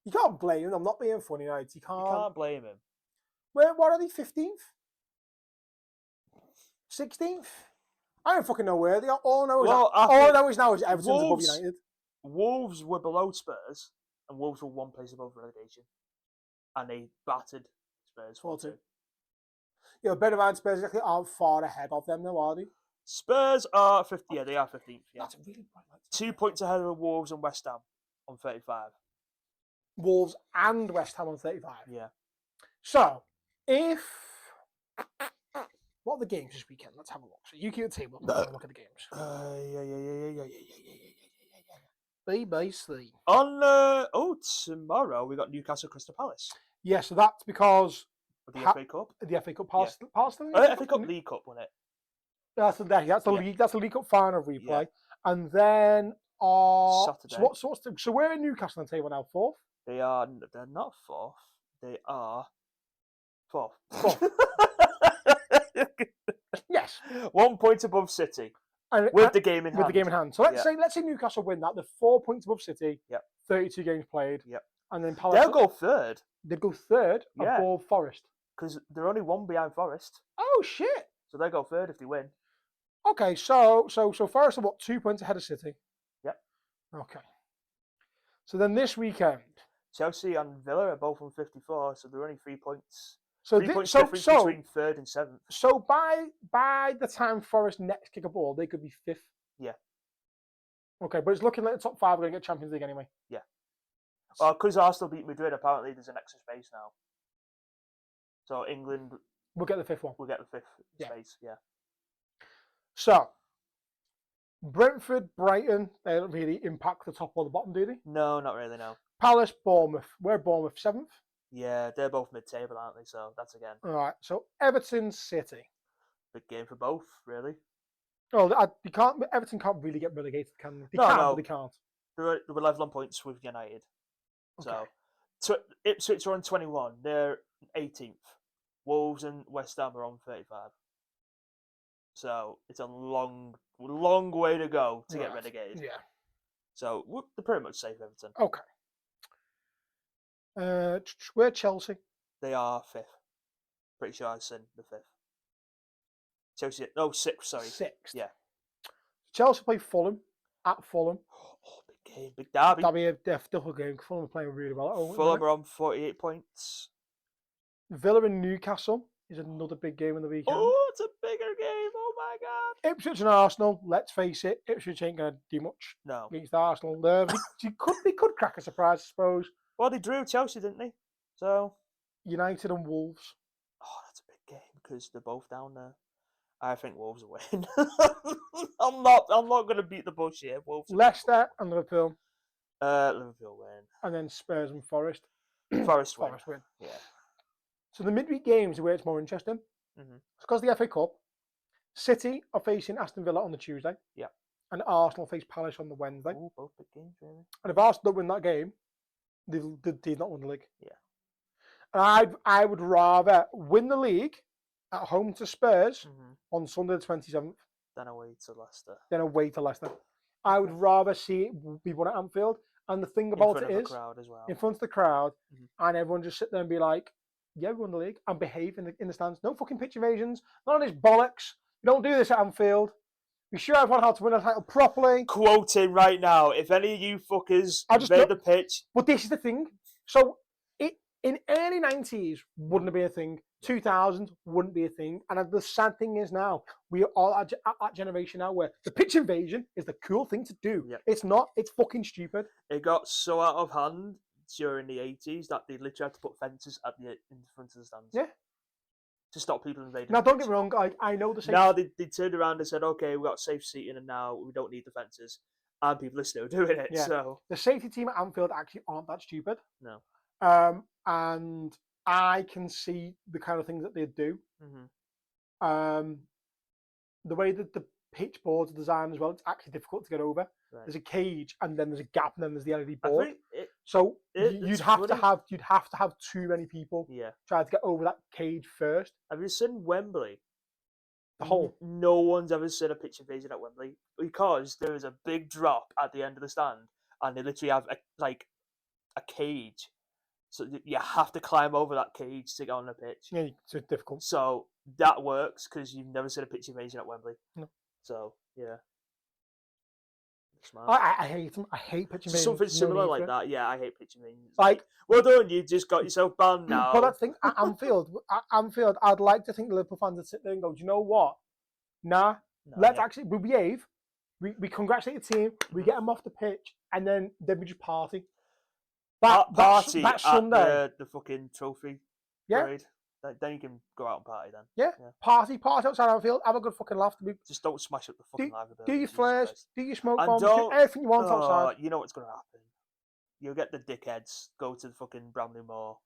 Speaker 2: You can't blame him. I'm not being funny, right? You
Speaker 3: You
Speaker 2: can't.
Speaker 3: can't blame him.
Speaker 2: What are they? 15th? 16th? I don't fucking know where they are. All I know is,
Speaker 3: Well,
Speaker 2: all I know is now is Everton's above
Speaker 3: Wolves-
Speaker 2: United.
Speaker 3: Wolves were below Spurs, and Wolves were one place above relegation, and they battered Spurs 4-2.
Speaker 2: Yeah, better man Spurs actually aren't far ahead of them though, are they?
Speaker 3: Spurs are 50. Yeah, they are 15th. Yeah,
Speaker 2: That's a really bright light.
Speaker 3: 2 points ahead of Wolves and West Ham on 35.
Speaker 2: Wolves and West Ham on 35.
Speaker 3: Yeah.
Speaker 2: So, if what are the games this weekend? Let's have a look. So you keep the table. Let's have a look at the games. BBC.
Speaker 3: On tomorrow we got Newcastle Crystal Palace.
Speaker 2: Yeah, so that's because
Speaker 3: Of the
Speaker 2: Ha-
Speaker 3: FA Cup.
Speaker 2: the FA Cup Palace.
Speaker 3: FA Cup League Cup won it.
Speaker 2: That's the
Speaker 3: Yeah.
Speaker 2: league. That's the League Cup final replay,
Speaker 3: Yeah.
Speaker 2: and then
Speaker 3: Saturday.
Speaker 2: So we're in Newcastle on the table now, fourth.
Speaker 3: They're not fourth. They are fourth.
Speaker 2: Fourth. Yes,
Speaker 3: 1 point above City
Speaker 2: and,
Speaker 3: with the game in
Speaker 2: with
Speaker 3: hand.
Speaker 2: the game in hand. So let's say Newcastle win that. They're 4 points above City.
Speaker 3: Yep.
Speaker 2: 32 games played.
Speaker 3: Yep.
Speaker 2: And then Palace.
Speaker 3: They'll go third
Speaker 2: They'd go third
Speaker 3: Yeah.
Speaker 2: above Forest.
Speaker 3: because they're only one behind Forest,
Speaker 2: Oh shit.
Speaker 3: so they go third if they win.
Speaker 2: Okay, so Forest are what, 2 points ahead of City?
Speaker 3: Yep.
Speaker 2: Okay. So then this weekend.
Speaker 3: Chelsea and Villa are both on 54, so they're only 3 points.
Speaker 2: So
Speaker 3: 3 points
Speaker 2: so
Speaker 3: difference
Speaker 2: so
Speaker 3: between third and seventh.
Speaker 2: so by the time Forest next kick a ball, they could be fifth.
Speaker 3: Yeah.
Speaker 2: Okay, but it's looking like the top five are going to get Champions League anyway.
Speaker 3: Yeah. Well, because Arsenal beat Madrid, apparently there's an extra space now. So England
Speaker 2: We'll get the fifth one.
Speaker 3: will get the fifth
Speaker 2: Yeah.
Speaker 3: space. Yeah.
Speaker 2: So Brentford, Brighton, they don't really impact the top or the bottom, do they?
Speaker 3: No, not really. No.
Speaker 2: Palace, Bournemouth. We're Bournemouth, seventh.
Speaker 3: Yeah, they're both mid-table, aren't they? So that's again
Speaker 2: All right. So Everton, City.
Speaker 3: big game for both, really.
Speaker 2: Oh, Everton can't really get relegated, can they? They
Speaker 3: No,
Speaker 2: can,
Speaker 3: no.
Speaker 2: but they can't.
Speaker 3: They were level on points with United, so
Speaker 2: Okay.
Speaker 3: Ipswich are on 21. They're 18th. Wolves and West Ham are on 35. So it's a long way to go to get relegated.
Speaker 2: Yeah.
Speaker 3: So they're pretty much safe, Everton.
Speaker 2: Okay. Where Chelsea?
Speaker 3: They are 5th. Pretty sure I've seen the 5th. Chelsea, no, 6th, sorry.
Speaker 2: 6th.
Speaker 3: Yeah.
Speaker 2: Chelsea play Fulham at Fulham.
Speaker 3: Oh, big game, big derby.
Speaker 2: That'll be a difficult game. Fulham are playing really well.
Speaker 3: Fulham are on 48 points.
Speaker 2: Villa and Newcastle is another big game in the weekend.
Speaker 3: Oh, it's a bigger game. Oh my god.
Speaker 2: Ipswich and Arsenal. Let's face it, Ipswich ain't gonna do much
Speaker 3: No.
Speaker 2: against Arsenal. They could crack a surprise, I suppose.
Speaker 3: Well, they drew Chelsea, didn't they? So.
Speaker 2: United and Wolves.
Speaker 3: Oh, that's a big game because they're both down there. I think Wolves will win. I'm not going to beat the bush here. Wolves.
Speaker 2: Leicester and Liverpool.
Speaker 3: Liverpool win.
Speaker 2: And then Spurs and Forest.
Speaker 3: Forest win.
Speaker 2: Forest win.
Speaker 3: Yeah.
Speaker 2: So the midweek games are where it's more interesting.
Speaker 3: Mm-hmm.
Speaker 2: It's because the FA Cup. City are facing Aston Villa on the Tuesday.
Speaker 3: Yeah.
Speaker 2: And Arsenal face Palace on the Wednesday.
Speaker 3: Ooh, both big games, really.
Speaker 2: And if Arsenal don't win that game, they've not won the league.
Speaker 3: Yeah.
Speaker 2: And I would rather win the league at home to Spurs on Sunday the 27th
Speaker 3: Then away to Leicester.
Speaker 2: than away to Leicester. I would rather see it be won at Anfield. And the thing about it is,
Speaker 3: crowd as well.
Speaker 2: in front of the crowd, and everyone just sit there and be like, yeah, we won the league, and behave in the stands. No fucking pitch invasions. None of this bollocks. We don't do this at Anfield. We show everyone how to win a title properly.
Speaker 3: Quoting right now, if any of you fuckers invade the pitch.
Speaker 2: But this is the thing. So, in early 90s, wouldn't be a thing. 2000 wouldn't be a thing. And the sad thing is now, we are all at that generation now where the pitch invasion is the cool thing to do.
Speaker 3: Yep.
Speaker 2: It's not. It's fucking stupid.
Speaker 3: It got so out of hand during the 80s that they literally had to put fences in front of the stands.
Speaker 2: Yeah.
Speaker 3: To stop people invading.
Speaker 2: Now, don't get me wrong. I know the same.
Speaker 3: Now they turned around and said, okay, we've got safe seating and now we don't need the fences. And people are still doing it.
Speaker 2: Yeah.
Speaker 3: So
Speaker 2: the safety team at Anfield actually aren't that stupid.
Speaker 3: No.
Speaker 2: And I can see the kind of things that they do. The way that the pitch boards are designed as well, it's actually difficult to get over.
Speaker 3: Right.
Speaker 2: There's a cage, and then there's a gap, and then there's the LED board. You'd have to have too many people trying to get over that cage first.
Speaker 3: Have you seen Wembley?
Speaker 2: The whole.
Speaker 3: No one's ever seen a pitch invasion at Wembley because there is a big drop at the end of the stand, and they literally have a cage. So you have to climb over that cage to get on the pitch.
Speaker 2: Yeah, it's difficult.
Speaker 3: So that works because you've never seen a pitch invasion at Wembley.
Speaker 2: No.
Speaker 3: So yeah. Smart.
Speaker 2: I hate them. I hate pitch invasions.
Speaker 3: Something similar like that. Yeah, I hate pitch invasions.
Speaker 2: Like,
Speaker 3: well done, you just got yourself banned now.
Speaker 2: But that thing at Anfield, I'd like to think the Liverpool fans would sit there and go, do you know what? Nah, let's actually we behave. We congratulate the team. We get them off the pitch, and then we just party.
Speaker 3: Party
Speaker 2: that Sunday
Speaker 3: at the fucking trophy parade. Then you can go out and party then.
Speaker 2: Yeah. Party outside Anfield. Have a good fucking laugh.
Speaker 3: Just don't smash up the fucking live
Speaker 2: Do your flares, do your smoke bombs,
Speaker 3: do
Speaker 2: everything you want outside.
Speaker 3: You know what's going to happen. You'll get the dickheads, go to the fucking Bramley Moor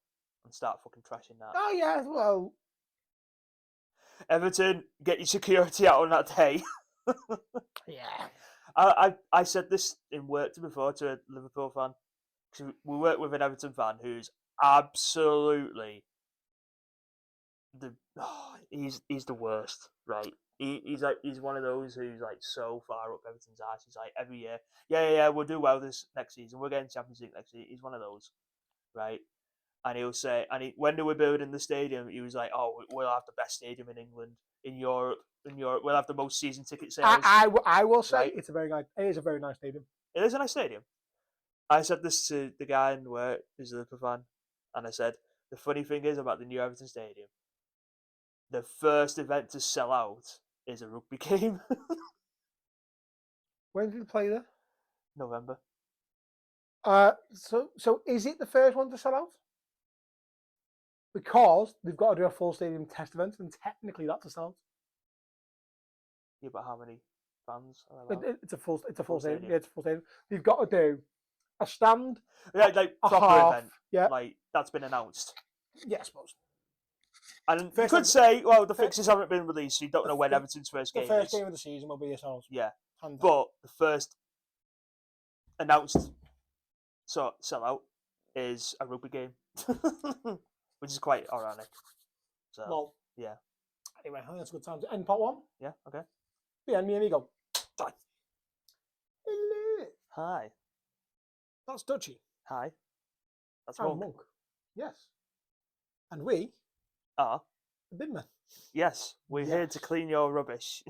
Speaker 3: and start fucking trashing that.
Speaker 2: Oh, yeah, well.
Speaker 3: Everton, get your security out on that day.
Speaker 2: Yeah.
Speaker 3: I said this in work before to a Liverpool fan. We work with an Everton fan who's absolutely he's the worst, right? He's one of those who's like so far up Everton's ass. He's like every year, yeah, we'll do well this next season. We're getting Champions League next year. He's one of those, right? And he'll say, when they were building the stadium, he was like, "Oh, we'll have the best stadium in England, in Europe. We'll have the most season ticket sales."
Speaker 2: I will say
Speaker 3: right?
Speaker 2: It is a very nice stadium.
Speaker 3: It is a nice stadium. I said this to the guy in work who's a Liverpool fan, and I said, the funny thing is about the new Everton Stadium, the first event to sell out is a rugby game.
Speaker 2: When did they play there?
Speaker 3: November.
Speaker 2: So is it the first one to sell out? Because they've got to do a full stadium test event, and technically that's a sellout.
Speaker 3: Yeah, but how many fans are allowed?
Speaker 2: It's a full stadium. Yeah, it's a full stadium. You've got to do a stand.
Speaker 3: Yeah, like proper
Speaker 2: half,
Speaker 3: event.
Speaker 2: Yeah,
Speaker 3: like that's been announced.
Speaker 2: Yeah, I suppose.
Speaker 3: And you could say, well, the fixtures haven't been released, so you don't know when Everton's first game is.
Speaker 2: The first game of the season will be yourselves.
Speaker 3: Yeah, but the first announced sellout is a rugby game, which is quite ironic. So
Speaker 2: Well,
Speaker 3: yeah.
Speaker 2: anyway, I think that's a good time to end part 1.
Speaker 3: Yeah. Okay.
Speaker 2: Bien, mi amigo.
Speaker 3: Done.
Speaker 2: Hello.
Speaker 3: Hi.
Speaker 2: That's Dutchy.
Speaker 3: Hi. That's
Speaker 2: I'm
Speaker 3: Monk.
Speaker 2: Monk. Yes. And we
Speaker 3: Ah.
Speaker 2: the binmen.
Speaker 3: Yes, we're here to
Speaker 2: Yes.
Speaker 3: clean your rubbish.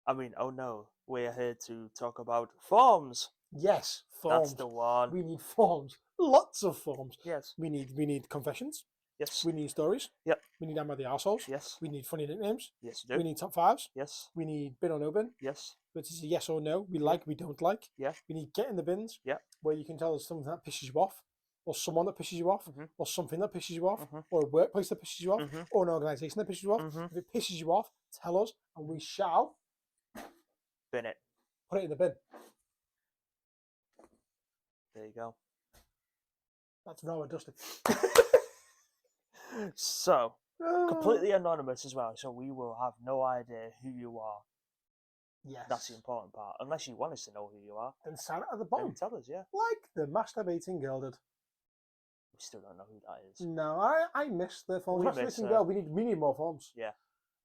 Speaker 3: I mean, oh no, we're here to talk about forms.
Speaker 2: Yes, forms.
Speaker 3: That's the one.
Speaker 2: We need forms. Lots of forms.
Speaker 3: Yes.
Speaker 2: We need confessions.
Speaker 3: Yes.
Speaker 2: We need stories.
Speaker 3: Yep.
Speaker 2: We need Am I the Arseholes.
Speaker 3: Yes.
Speaker 2: We need funny nicknames.
Speaker 3: Yes, you do.
Speaker 2: We need top 5s.
Speaker 3: Yes.
Speaker 2: We need bin or no bin.
Speaker 3: Yes.
Speaker 2: Which is a yes or no. We like, we don't like.
Speaker 3: Yeah.
Speaker 2: We need get in the bins.
Speaker 3: Yeah.
Speaker 2: Where you can tell us something that pisses you off, or someone that pisses you off,
Speaker 3: Mhm.
Speaker 2: or something that pisses you off,
Speaker 3: Mhm.
Speaker 2: or a workplace that pisses you off,
Speaker 3: Mhm.
Speaker 2: or an organisation that pisses you off.
Speaker 3: Mhm.
Speaker 2: If it pisses you off, tell us, and we shall
Speaker 3: Bin it.
Speaker 2: put it in the bin.
Speaker 3: There you go.
Speaker 2: That's raw and dusty.
Speaker 3: So, completely anonymous as well, so we will have no idea who you are.
Speaker 2: Yes.
Speaker 3: That's the important part. Unless you want us to know who you are,
Speaker 2: Then sign it at the
Speaker 3: then
Speaker 2: bottom.
Speaker 3: tell us, yeah.
Speaker 2: Like the masturbating girl did.
Speaker 3: We still don't know who that is.
Speaker 2: No, I miss the forms.
Speaker 3: We miss
Speaker 2: Masturbating
Speaker 3: her.
Speaker 2: girl. We need more forms.
Speaker 3: Yeah.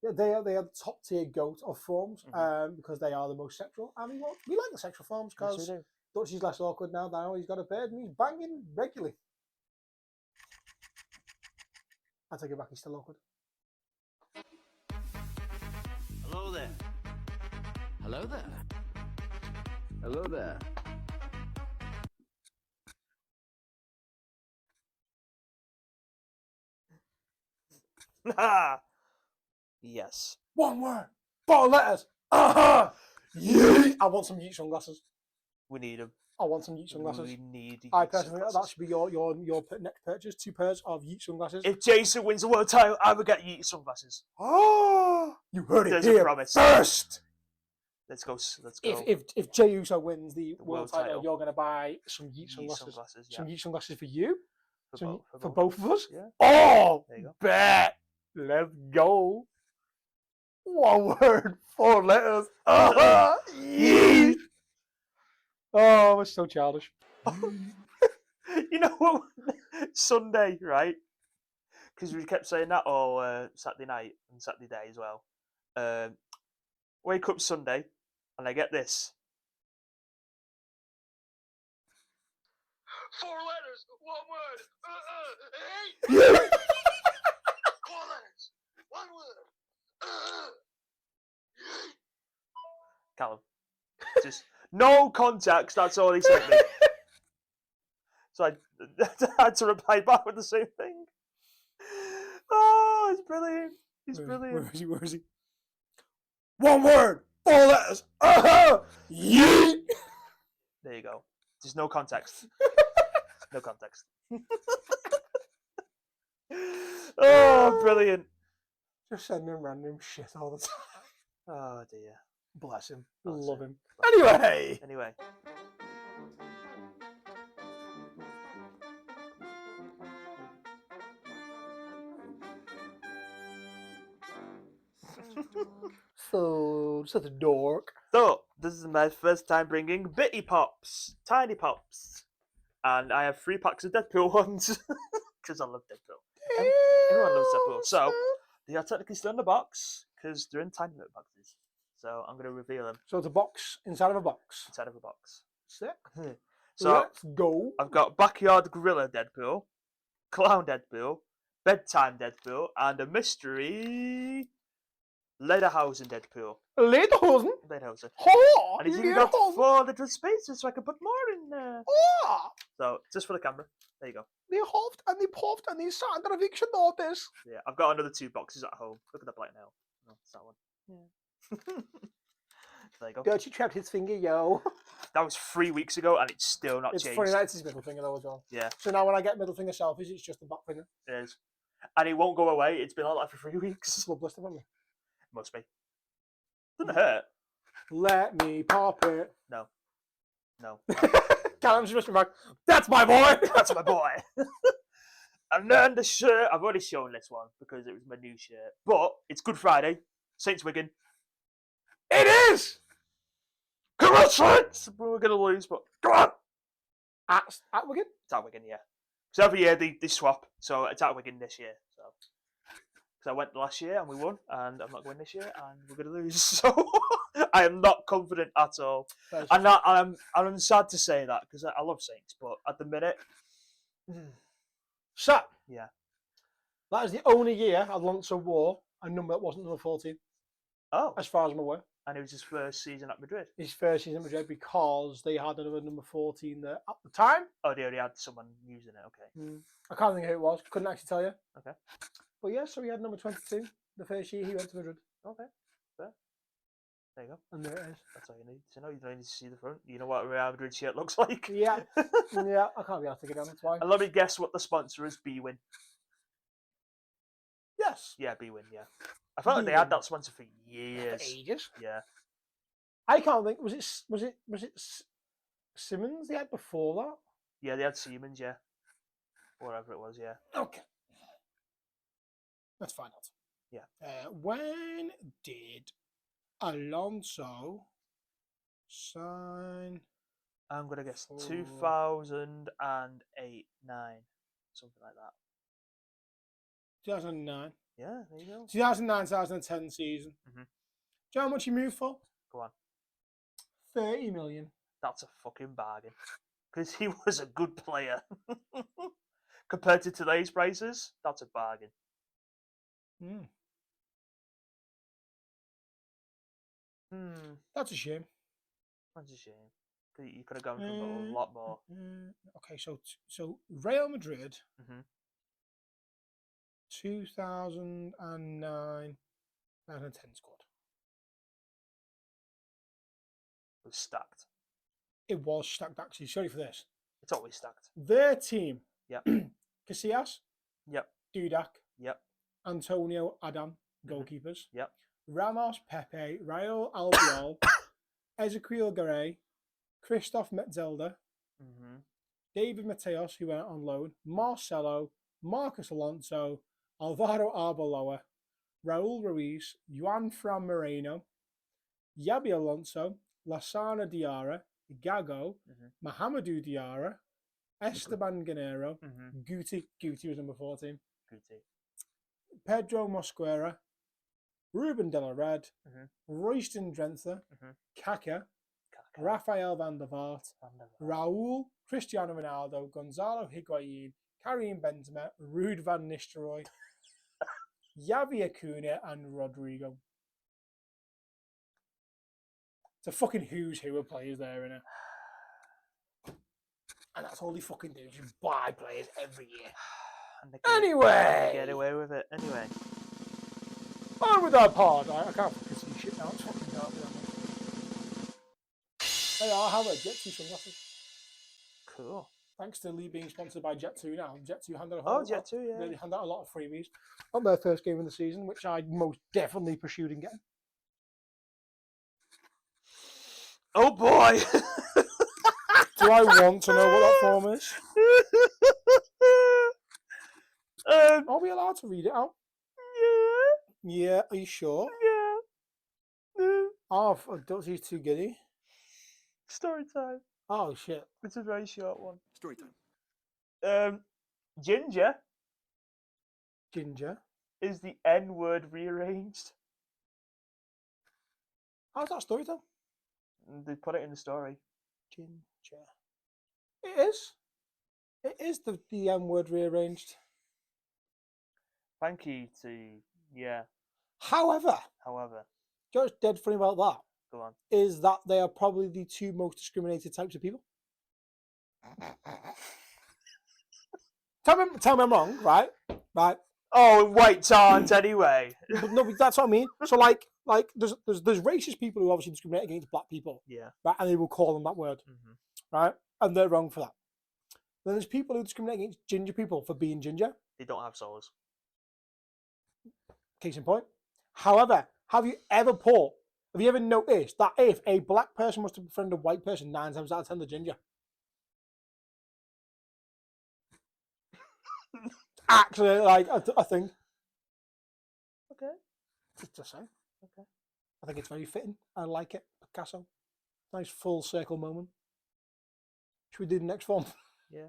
Speaker 2: Yeah, they are the top tier goat of forms,
Speaker 3: Mhm.
Speaker 2: because they are the most sexual, and we like the sexual forms
Speaker 3: Yes, we
Speaker 2: because
Speaker 3: do.
Speaker 2: Dutchy's less awkward now he's got a beard and he's banging regularly. I take it back, he's still awkward.
Speaker 1: Hello there. Hello there. Hello there.
Speaker 3: Yes.
Speaker 2: One word, 4 letters. Yeet. I want some Yeet sunglasses.
Speaker 3: We need them.
Speaker 2: I want some Yeet sunglasses.
Speaker 3: We need
Speaker 2: I
Speaker 3: Yeet
Speaker 2: personally think that
Speaker 3: sunglasses.
Speaker 2: should be your next purchase. 2 pairs of Yeet sunglasses.
Speaker 3: If Jason wins the world title, I will get Yeet sunglasses.
Speaker 2: Oh, you heard it
Speaker 3: There's a
Speaker 2: here
Speaker 3: promise.
Speaker 2: first.
Speaker 3: Let's go. Let's go.
Speaker 2: If Jey Uso wins the world
Speaker 3: world
Speaker 2: title,
Speaker 3: title.
Speaker 2: you're going to buy some Yeet
Speaker 3: Yeet
Speaker 2: sunglasses.
Speaker 3: sunglasses, yeah.
Speaker 2: Some Yeet sunglasses for you.
Speaker 3: For
Speaker 2: Both of us.
Speaker 3: Yeah.
Speaker 2: Oh,
Speaker 3: There you go.
Speaker 2: bet. Let's go. 1 word, 4 letters. Yeet. Oh, we're so childish.
Speaker 3: You know what? Sunday, right? Because we kept saying that all Saturday night and Saturday day as well. Wake up Sunday, and I get this.
Speaker 4: 4 letters, 1 word. 8. 4 letters, 1 word.
Speaker 3: Callum. Just no context, that's all he sent me. So I had to reply back with the same thing. Oh, it's brilliant. He's brilliant.
Speaker 2: Where is he? 1 word, 4 letters. Yeet.
Speaker 3: There you go. There's no context. No context. Oh, brilliant.
Speaker 2: Just sending him random shit all the time.
Speaker 3: Oh, dear.
Speaker 2: Bless him.
Speaker 3: Bless
Speaker 2: Love
Speaker 3: him.
Speaker 2: him.
Speaker 3: Bless him.
Speaker 2: Anyway.
Speaker 3: Anyway.
Speaker 2: So, such a dork.
Speaker 3: So, this is my first time bringing Bitty Pops. Tiny Pops. And I have 3 packs of Deadpool ones. Because I love Deadpool. Everyone loves Deadpool. So, they are technically still in the box. Because they're in tiny little boxes. So, I'm going to reveal them
Speaker 2: So it's a box inside of a box.
Speaker 3: inside of a box.
Speaker 2: Sick.
Speaker 3: So,
Speaker 2: Let's go.
Speaker 3: I've got Backyard Gorilla Deadpool, Clown Deadpool, Bedtime Deadpool, and a mystery Lederhausen Deadpool.
Speaker 2: Lederhosen.
Speaker 3: Lederhausen.
Speaker 2: Oh,
Speaker 3: And he's even got 4 little spaces so I can put more in there.
Speaker 2: Oh,
Speaker 3: So, just for the camera. There you go.
Speaker 2: they huffed and they puffed and they sat under eviction notice.
Speaker 3: Yeah, I've got another 2 boxes at home. Look at that black nail. No, it's that one. Yeah. There you go.
Speaker 2: Dutchy trapped his finger, yo.
Speaker 3: That was 3 weeks ago and it's still not
Speaker 2: It's
Speaker 3: changed.
Speaker 2: funny, that's his middle finger though as well.
Speaker 3: Yeah,
Speaker 2: So now when I get middle finger selfies, it's just the back finger.
Speaker 3: it is. And it won't go away. It's been like that for 3
Speaker 2: It's
Speaker 3: weeks.
Speaker 2: blood blister from me.
Speaker 3: Must be. Doesn't hurt.
Speaker 2: Let me pop it.
Speaker 3: No. No.
Speaker 2: Callum's just back. That's my boy.
Speaker 3: That's my boy. And then the shirt, I've already shown this one because it was my new shirt. But it's Good Friday. Saints Wigan.
Speaker 2: It is.
Speaker 3: Come on, Saints! We're going to lose, but come on.
Speaker 2: At Wigan?
Speaker 3: It's at Wigan, yeah. So every year they swap. So it's at Wigan this year. So because I went last year and we won, and I'm not going this year and we're going to lose. So I am not confident at all. And I'm sad to say that because I love Saints, but at the minute,
Speaker 2: So,
Speaker 3: yeah.
Speaker 2: that is the only year Alonso wore a number that wasn't number 14,
Speaker 3: Oh,
Speaker 2: as far as I'm aware.
Speaker 3: and it was his first season at Madrid.
Speaker 2: His first season at Madrid because they had another number 14 there at the time.
Speaker 3: Oh, they already had someone using it. Okay.
Speaker 2: I can't think who it was. Couldn't actually tell you.
Speaker 3: Okay.
Speaker 2: But yeah, so he had number 22 the first year he went to Madrid.
Speaker 3: Okay. Fair. There you go.
Speaker 2: And there it is.
Speaker 3: That's all you need to know. You don't need to see the front. You know what a Real Madrid shirt looks like.
Speaker 2: Yeah. Yeah, I can't be able to get on. That's why.
Speaker 3: And let me guess what the sponsor is. binmen.
Speaker 2: Yes.
Speaker 3: Yeah, binmen. Yeah. I felt like they had
Speaker 2: binmen.
Speaker 3: that sponsor for
Speaker 2: For
Speaker 3: years.
Speaker 2: ages.
Speaker 3: Yeah.
Speaker 2: I can't think. Was it Simmons they had before that?
Speaker 3: Yeah, they had Siemens. Yeah. Whatever it was. Yeah.
Speaker 2: Okay. Let's find out.
Speaker 3: Yeah.
Speaker 2: When did Alonso sign?
Speaker 3: I'm gonna guess
Speaker 2: for-
Speaker 3: 2008, 9, something like that.
Speaker 2: 2009.
Speaker 3: Yeah, there you go.
Speaker 2: 2009-2010 season.
Speaker 3: Mhm.
Speaker 2: Do you know how much he moved for?
Speaker 3: Go on.
Speaker 2: 30 million.
Speaker 3: That's a fucking bargain. Because he was a good player. Compared to today's prices, that's a bargain.
Speaker 2: That's a shame.
Speaker 3: That's a shame. You could have gone for a lot more.
Speaker 2: Okay, so Real Madrid,
Speaker 3: Mhm.
Speaker 2: 2009, 2010 squad.
Speaker 3: It was stacked.
Speaker 2: It was stacked actually. Sorry for this.
Speaker 3: It's always stacked.
Speaker 2: Their team.
Speaker 3: Yep.
Speaker 2: Casillas,
Speaker 3: Yep.
Speaker 2: Dudak,
Speaker 3: Yep.
Speaker 2: Antonio, Adam, goalkeepers.
Speaker 3: Yep.
Speaker 2: Ramos, Pepe, Raul Albiol, Ezequiel Garay, Christoph Metzelder,
Speaker 3: Mhm.
Speaker 2: David Mateos, who went on loan, Marcelo, Marcus Alonso, Alvaro Arbeloa, Raul Ruiz, Juan Fran Moreno, Yabi Alonso, Lasana Diarra, Gago,
Speaker 3: Mhm.
Speaker 2: Mahamadou Diarra, Esteban Guerrero,
Speaker 3: Mhm.
Speaker 2: Guti was number 14,
Speaker 3: Good team.
Speaker 2: Pedro Mosquera, Ruben De La Red,
Speaker 3: Mhm.
Speaker 2: Royston Drenthe,
Speaker 3: Mhm.
Speaker 2: Kaka,
Speaker 3: Kaká.
Speaker 2: Rafael van der Vaart,
Speaker 3: Van der Vaart.
Speaker 2: Raul, Cristiano Ronaldo, Gonzalo Higuain, Karim Benzema, Ruud van Nistelrooy, Javi Acuna, and Rodrigo. It's a fucking who's who of players there, innit? And that's all they fucking do, just buy players every year.
Speaker 3: And they can
Speaker 2: Anyway,
Speaker 3: get away with it. Anyway.
Speaker 2: on with our pod. I can't fucking see shit now. It's fucking dark. They are, however, Jet2 sunglasses.
Speaker 3: Cool.
Speaker 2: Thanks to Lee being sponsored by Jet2 now. Jet2 handed a
Speaker 3: Oh,
Speaker 2: whole
Speaker 3: Jet2, yeah.
Speaker 2: They handed out a lot of freebies on their first game of the season, which I most definitely pursued and getting.
Speaker 3: Oh boy!
Speaker 2: Do I want to know what that form is? Are we allowed to read it out? Yeah, are you sure?
Speaker 3: Yeah.
Speaker 2: Oh, Dutchy's too giddy.
Speaker 3: Story time.
Speaker 2: Oh, shit.
Speaker 3: It's a very short one.
Speaker 1: Story time.
Speaker 3: Ginger
Speaker 2: Ginger.
Speaker 3: is the N word rearranged.
Speaker 2: How's that story time?
Speaker 3: They put it in the story.
Speaker 2: Ginger. It is. It is the M word rearranged.
Speaker 3: Thank you to, yeah.
Speaker 2: However,
Speaker 3: However,
Speaker 2: you know what's dead funny about that
Speaker 3: go on.
Speaker 2: is that they are probably the two most discriminated types of people. Tell me I'm wrong, right? Right.
Speaker 3: Oh, whites aren't anyway.
Speaker 2: But no, but that's what I mean. So like there's racist people who obviously discriminate against black people,
Speaker 3: Yeah.
Speaker 2: right? And they will call them that word, right? And they're wrong for that. Then there's people who discriminate against ginger people for being ginger.
Speaker 3: They don't have souls.
Speaker 2: Case in point. However, have you ever noticed that if a black person was to befriend a white person, 9 times out of 10 they're ginger? Actually, like I think.
Speaker 3: Okay.
Speaker 2: Just saying.
Speaker 3: Okay.
Speaker 2: I think it's very fitting. I like it. Picasso. Nice full circle moment. Should we do the next one?
Speaker 3: Yeah.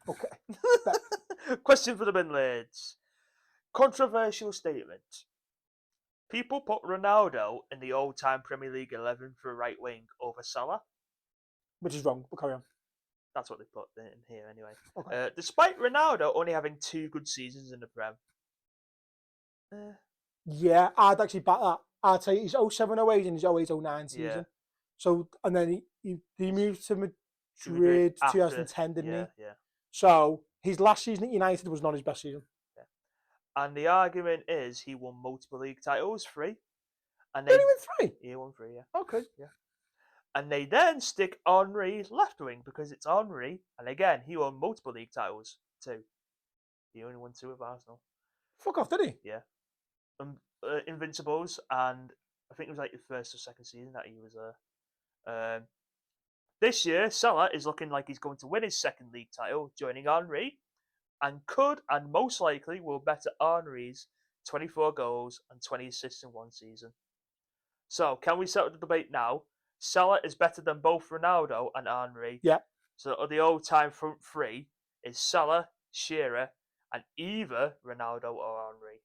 Speaker 2: Okay.
Speaker 3: Question for the bin lads. Controversial statement. People put Ronaldo in the all-time Premier League 11 for right wing over Salah.
Speaker 2: Which is wrong, but carry on.
Speaker 3: That's what they put in here anyway.
Speaker 2: Okay.
Speaker 3: Despite Ronaldo only having 2 good seasons in the Prem.
Speaker 2: Yeah, I'd actually back that. I'd say he's 07-08 and his 08-09 season.
Speaker 3: Yeah.
Speaker 2: So, and then he moved to
Speaker 3: To
Speaker 2: Madrid
Speaker 3: after,
Speaker 2: 2010, didn't he?
Speaker 3: Yeah.
Speaker 2: So, his last season at United was not his best season.
Speaker 3: And the argument is he won multiple league titles, 3. And
Speaker 2: Did he win 3?
Speaker 3: He won 3, yeah.
Speaker 2: Okay.
Speaker 3: Yeah. And they then stick Henry left wing because it's Henry. And again, he won multiple league titles, 2. He only won 2 with Arsenal.
Speaker 2: Fuck off, did he?
Speaker 3: Yeah. Invincibles, and I think it was like the first or second season that he was there. This year, Salah is looking like he's going to win his second league title, joining Henry, and could and most likely will better Henry's 24 goals and 20 assists in one season. So, can we settle the debate now? Salah is better than both Ronaldo and Henry.
Speaker 2: Yeah.
Speaker 3: So, the all-time front 3 is Salah, Shearer, and either Ronaldo or Henry.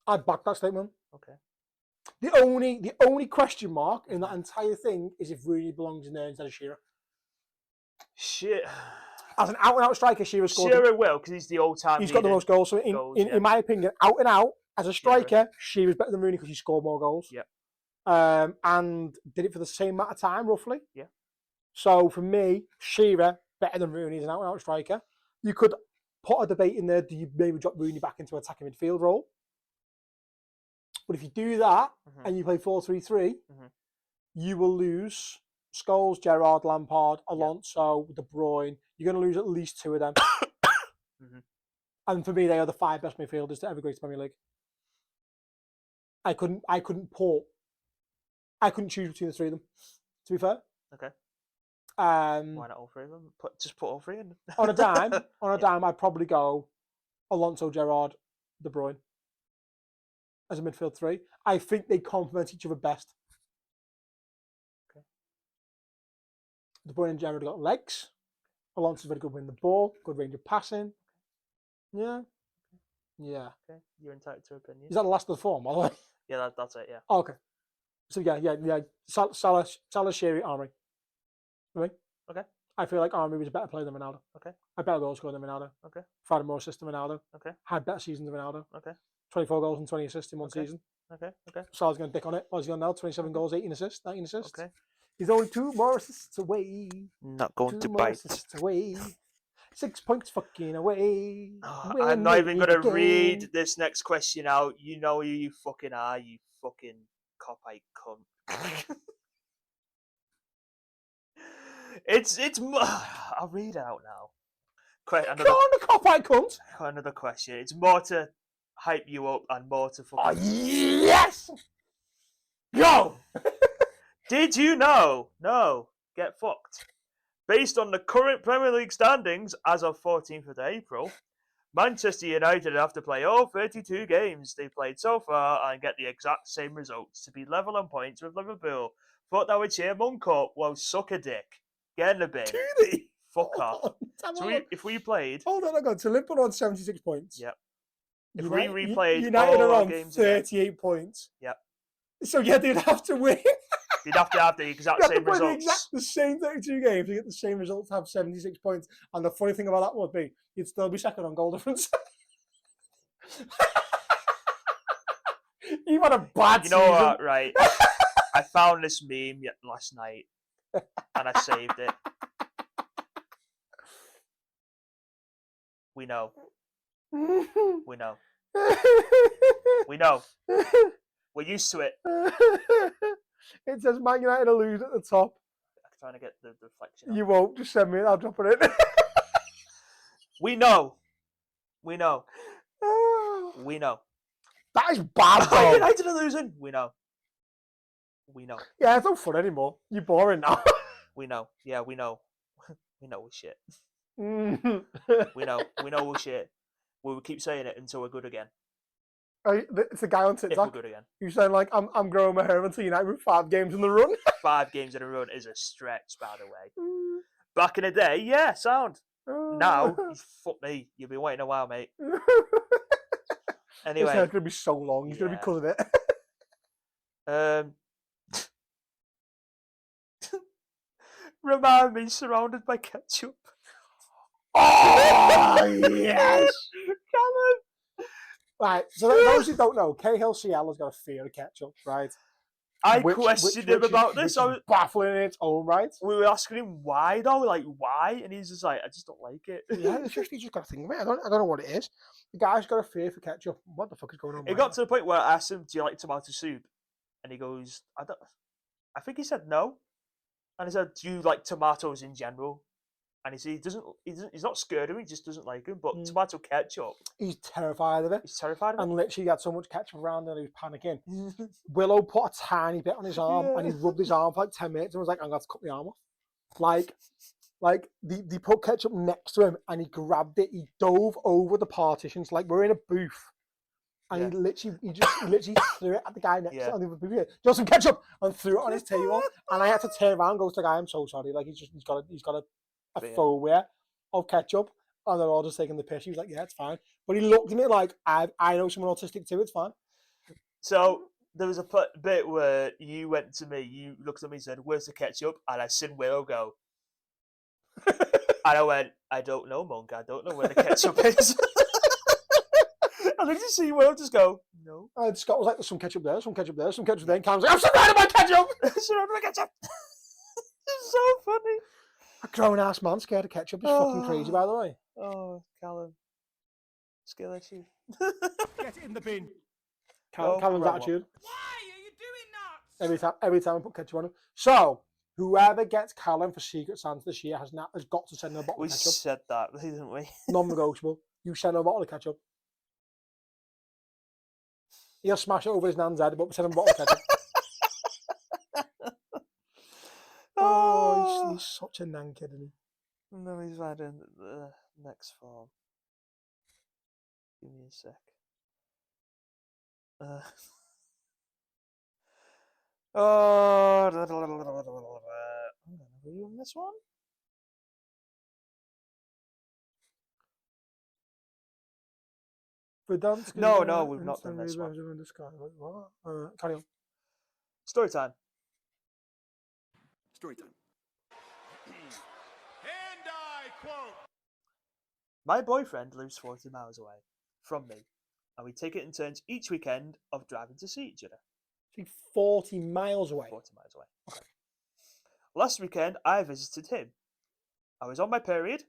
Speaker 2: I'd back that statement.
Speaker 3: Okay.
Speaker 2: The only question mark in that entire thing is if Rooney belongs in there instead of Shearer.
Speaker 3: Shit.
Speaker 2: As an out-and-out striker, Shearer scored.
Speaker 3: Shearer will, because he's the all-time
Speaker 2: He's got the most goals. So in my opinion, out and out, as a striker, Shearer's better than Rooney because he scored more goals.
Speaker 3: Yep.
Speaker 2: And did it for the same amount of time, roughly.
Speaker 3: Yeah.
Speaker 2: So for me, Shearer better than Rooney as an out-and-out striker. You could put a debate in there, do you maybe drop Rooney back into attacking midfield role? But if you do that and you play 4-3-3, you will lose Scholes, Gerrard, Lampard, Alonso, De Bruyne. You're going to lose at least 2 of them. And for me, they are the 5 best midfielders to ever grace the Premier League. I couldn't choose between the 3 of them, to be fair.
Speaker 3: Okay.
Speaker 2: Why
Speaker 3: not all 3 of them? Just put all 3 in.
Speaker 2: on a dime, I'd probably go Alonso, Gerrard, De Bruyne as a midfield 3. I think they complement each other best.
Speaker 3: Okay.
Speaker 2: De Bruyne and Gerrard have got legs. Alonso's very good winning the ball, good range of passing. Yeah. Yeah.
Speaker 3: Okay. You're entitled to opinion.
Speaker 2: Is that the last of the form, by the way?
Speaker 3: Yeah, that's it, yeah.
Speaker 2: Oh, okay. So yeah. Salah, Shearer, Henry. Right?
Speaker 3: Okay.
Speaker 2: I feel like Henry was a better player than Ronaldo.
Speaker 3: Okay.
Speaker 2: Had better goal scorer than Ronaldo.
Speaker 3: Okay.
Speaker 2: Had more assists than Ronaldo.
Speaker 3: Okay.
Speaker 2: Had better seasons than Ronaldo.
Speaker 3: Okay.
Speaker 2: 24 goals and 20 assists in one
Speaker 3: Okay.
Speaker 2: season.
Speaker 3: Okay.
Speaker 2: Salah's going to dick on it. What's he on now? 27 goals, 18 assists, 19 assists.
Speaker 3: Okay.
Speaker 2: He's only 2 more assists away.
Speaker 3: Not going
Speaker 2: 2
Speaker 3: to
Speaker 2: more
Speaker 3: bite.
Speaker 2: assists away. 6 points fucking away.
Speaker 3: I'm not even going to read this next question out. You know who you fucking are, you fucking cop-eyed cunt. It's I'll read it out now.
Speaker 2: Go on the cop-eyed cunt.
Speaker 3: Another question. It's more to hype you up and more to fucking...
Speaker 2: Oh, yes! Go!
Speaker 3: Did you know? No. Get fucked. Based on the current Premier League standings as of 14th of April, Manchester United have to play all 32 games they've played so far and get the exact same results to be level on points with Liverpool. Thought that would cheer Monk up. Well, suck a dick. Get in the bin.
Speaker 2: Do they?
Speaker 3: Fuck off. So if we played...
Speaker 2: Hold on. So Liverpool are on 76 points.
Speaker 3: Yep. If
Speaker 2: United,
Speaker 3: we replayed
Speaker 2: United
Speaker 3: all
Speaker 2: are
Speaker 3: our
Speaker 2: on
Speaker 3: games
Speaker 2: 38
Speaker 3: again,
Speaker 2: points.
Speaker 3: Yep.
Speaker 2: So yeah, they'd have to win.
Speaker 3: You'd have to have the exact same results.
Speaker 2: The same 32 games to get the same results, have 76 points. And the funny thing about that would be, you'd still be second on goal difference. You've had a bad season.
Speaker 3: You know what, right? I found this meme last night and I saved it. We know. We know. We know. We're used to it.
Speaker 2: It says Man United will lose at the top.
Speaker 3: I'm trying to get the reflection.
Speaker 2: You won't. Just send me it. I'll drop it in.
Speaker 3: We know. We know. We know.
Speaker 2: That is bad,
Speaker 3: Man
Speaker 2: though.
Speaker 3: United are losing. We know. We know.
Speaker 2: Yeah, it's no fun anymore. You're boring now.
Speaker 3: We know. Yeah, we know. We know we're shit.
Speaker 2: Mhm.
Speaker 3: We know. We know we're shit. We will keep saying it until we're good again.
Speaker 2: It's the guy on
Speaker 3: If we're
Speaker 2: TikTok
Speaker 3: good again.
Speaker 2: who's saying, like, I'm growing my hair until United with 5 games in the run.
Speaker 3: 5 games in a run is a stretch, by the way. Back in the day, yeah, sound. Now, fuck me. You've been waiting a while, mate.
Speaker 2: His
Speaker 3: Anyway,
Speaker 2: hair's gonna be so long. He's gonna be
Speaker 3: yeah.
Speaker 2: cutting it.
Speaker 3: Remind me, surrounded by ketchup.
Speaker 2: Oh yes.
Speaker 3: Callum.
Speaker 2: Right. So those who don't know, Cahill CL has got a fear of ketchup, right?
Speaker 3: I questioned him about this.
Speaker 2: Which is baffling in its own right.
Speaker 3: We were asking him why though, like why, and he's just like, I just don't like it.
Speaker 2: Yeah, it's just, you just got to think of it. I don't know what it is. The guy's got a fear for ketchup. What the fuck is going on?
Speaker 3: It got to the point where I asked him, "Do you like tomato soup?" And he goes, "I don't." I think he said no. And I said, "Do you like tomatoes in general?" And he said he doesn't. He's not scared of him. He just doesn't like him. But tomato ketchup,
Speaker 2: he's terrified of it.
Speaker 3: he's terrified of
Speaker 2: And literally, he had so much ketchup around and he was panicking. Willow put a tiny bit on his arm and he rubbed his arm for like 10 minutes and was like, "I'm going to cut the arm off." Like they put ketchup next to him and he grabbed it. He dove over the partitions like we're in a booth. And he literally threw it at the guy next to him. "Do you want some ketchup?" And threw it on his table. And I had to turn around and go to the guy, "I'm so sorry." Like he's got a phobia of ketchup. And they're all just taking the piss. He was like, "Yeah, it's fine." But he looked at me like, I know someone autistic too, it's fine.
Speaker 3: So there was a bit where you went to me, you looked at me and said, "Where's the ketchup?" And I seen Willow go. And I went, "I don't know, Monk. I don't know where the ketchup is." And then you see Will just go, "No."
Speaker 2: And Scott was like, "There's some ketchup there, some ketchup there, some ketchup there." And Cam's like, "I'm surrounded by ketchup!"
Speaker 3: Surrounded by ketchup. It's so funny.
Speaker 2: A grown ass man scared of ketchup is fucking crazy, by the way.
Speaker 3: Oh, Callum. Skill issue.
Speaker 2: Get it in the bin.
Speaker 3: Go,
Speaker 2: Callum's
Speaker 3: Rob.
Speaker 2: attitude.
Speaker 5: Why are you doing that?
Speaker 2: Every time I put ketchup on him. So, whoever gets Callum for Secret Santa this year has got to send him a bottle
Speaker 3: We
Speaker 2: of ketchup.
Speaker 3: said that, didn't we?
Speaker 2: Non-negotiable. You send him a bottle of ketchup. He'll smash it over his nan's head, but send him a bottle of ketchup. Oh, he's such a nan kid, isn't he?
Speaker 3: No, he's right in the next form. Give me a sec. Oh, I'm gonna ruin this one. No, we've not done this one.
Speaker 2: Carry on.
Speaker 3: Story time.
Speaker 1: Story time.
Speaker 5: And I quote.
Speaker 3: My boyfriend lives 40 miles away from me, and we take it in turns each weekend of driving to see each other.
Speaker 2: 40 miles away.
Speaker 3: 40 miles away. Okay. Last weekend, I visited him. I was on my period,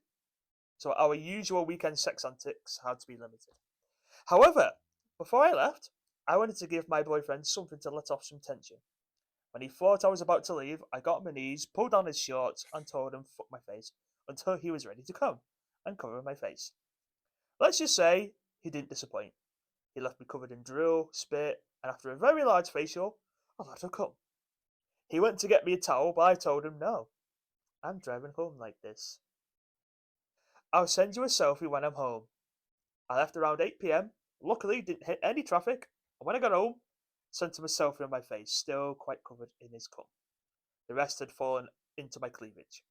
Speaker 3: so our usual weekend sex antics had to be limited. However, before I left, I wanted to give my boyfriend something to let off some tension. When he thought I was about to leave, I got on my knees, pulled down his shorts, and told him fuck my face until he was ready to come and cover my face. Let's just say he didn't disappoint. He left me covered in drool, spit, and after a very large facial, I let her come. He went to get me a towel, but I told him no. I'm driving home like this. I'll send you a selfie when I'm home. I left around 8 PM. Luckily, didn't hit any traffic. And when I got home, sent him a selfie of my face, still quite covered in his cum. The rest had fallen into my cleavage.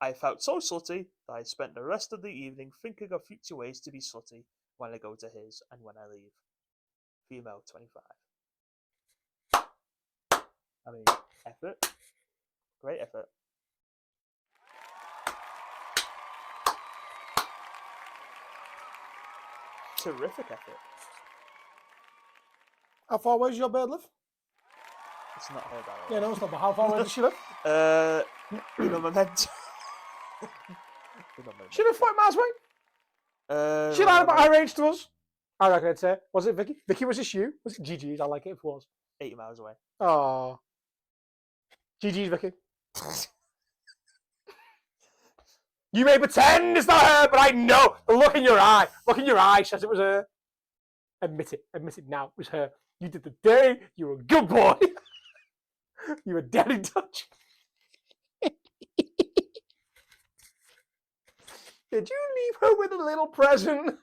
Speaker 3: I felt so slutty that I spent the rest of the evening thinking of future ways to be slutty when I go to his and when I leave. Female 25. I mean, effort. Great effort. Terrific effort.
Speaker 2: How far away does your bird live?
Speaker 3: It's not her, by the way.
Speaker 2: Yeah, no, it's not. But how far away does she live?
Speaker 3: You know, memento.
Speaker 2: She lives 40 miles away. She lied about her age to us. I reckon I'd say. Was it Vicky? Vicky, was this you? Was it GG's? I like it if it was.
Speaker 3: 80 miles away.
Speaker 2: Oh. GG's, Vicky. You may pretend it's not her, but I know. The look in your eye. Look in your eye says it was her. Admit it. Admit it now. It was her. You did the day. You were a good boy. You were dead in touch. Did you leave her with a little present?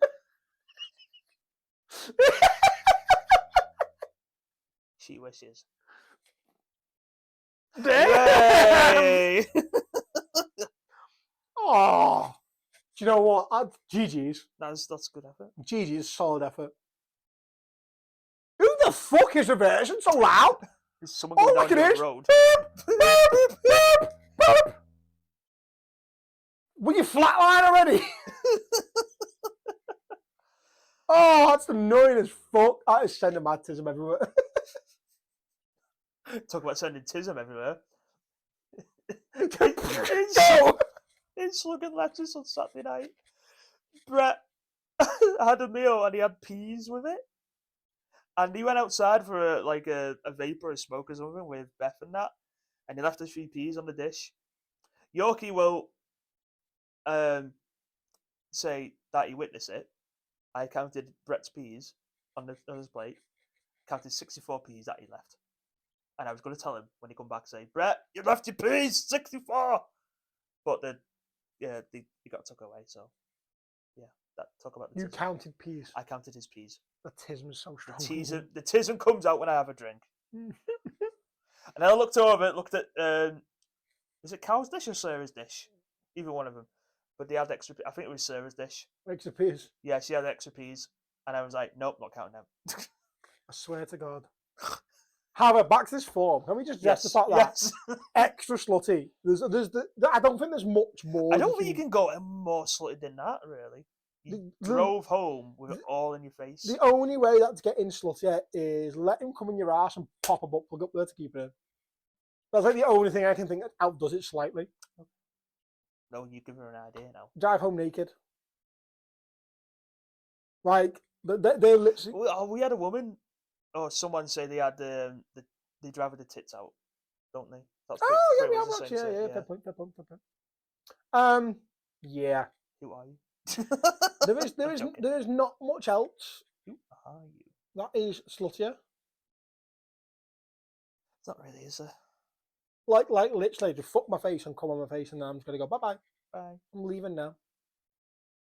Speaker 3: She wishes.
Speaker 2: Damn!
Speaker 3: Yay!
Speaker 2: Oh, do you know what? GG's.
Speaker 3: That's good effort.
Speaker 2: GG's, solid effort. Who the fuck is reversing so loud?
Speaker 3: Is someone
Speaker 2: Oh,
Speaker 3: going
Speaker 2: look
Speaker 3: down
Speaker 2: at
Speaker 3: the
Speaker 2: this.
Speaker 3: road?
Speaker 2: Boop, boop, boop. Will you flatline already? Oh, that's annoying as fuck. That is sending my tism everywhere.
Speaker 3: Talk about sending tism everywhere.
Speaker 2: Go!
Speaker 3: In Slugging Letters on Saturday night, Brett had a meal and he had peas with it. And he went outside for a vapor or smoke or something with Beth and that. And he left us 3 peas on the dish. Yorkie will say that he witnessed it. I counted Brett's peas on his plate. Counted 64 peas that he left. And I was going to tell him when he come back, say, Brett, you left your peas, 64! But he got took away, so yeah, talk about the
Speaker 2: You
Speaker 3: tism.
Speaker 2: counted peas.
Speaker 3: I counted his peas.
Speaker 2: The tism is so strong.
Speaker 3: The tism comes out when I have a drink. And then I looked at, is it Cow's dish or Sarah's dish? Either one of them. But they had extra, I think it was Sarah's dish.
Speaker 2: Extra peas.
Speaker 3: Yeah, she had extra peas. And I was like, nope, not counting them.
Speaker 2: I swear to God. However, back to this form. Can we just address the fact that
Speaker 3: Yes.
Speaker 2: extra slutty? I don't think there's much more.
Speaker 3: I don't think you can go more slutty than that, really. You drove home with it all in your face.
Speaker 2: The only way that's getting slutty is let him come in your ass and pop a butt plug up there to keep it in. That's like the only thing I can think that outdoes it slightly.
Speaker 3: No, you give her an idea now.
Speaker 2: Drive home naked. Like they literally.
Speaker 3: We had a woman or someone say they had they drive with the tits out, don't they? That's
Speaker 2: Oh
Speaker 3: pretty
Speaker 2: yeah,
Speaker 3: much the
Speaker 2: yeah,
Speaker 3: same
Speaker 2: yeah.
Speaker 3: thing,
Speaker 2: Fair point, fair point, fair point. Yeah.
Speaker 3: Who are you?
Speaker 2: There is not much else
Speaker 3: Who are you?
Speaker 2: that is sluttier.
Speaker 3: It's not really, is there?
Speaker 2: Like literally, just fuck my face and come on my face, and then I'm just gonna go bye bye.
Speaker 3: Bye.
Speaker 2: I'm leaving now.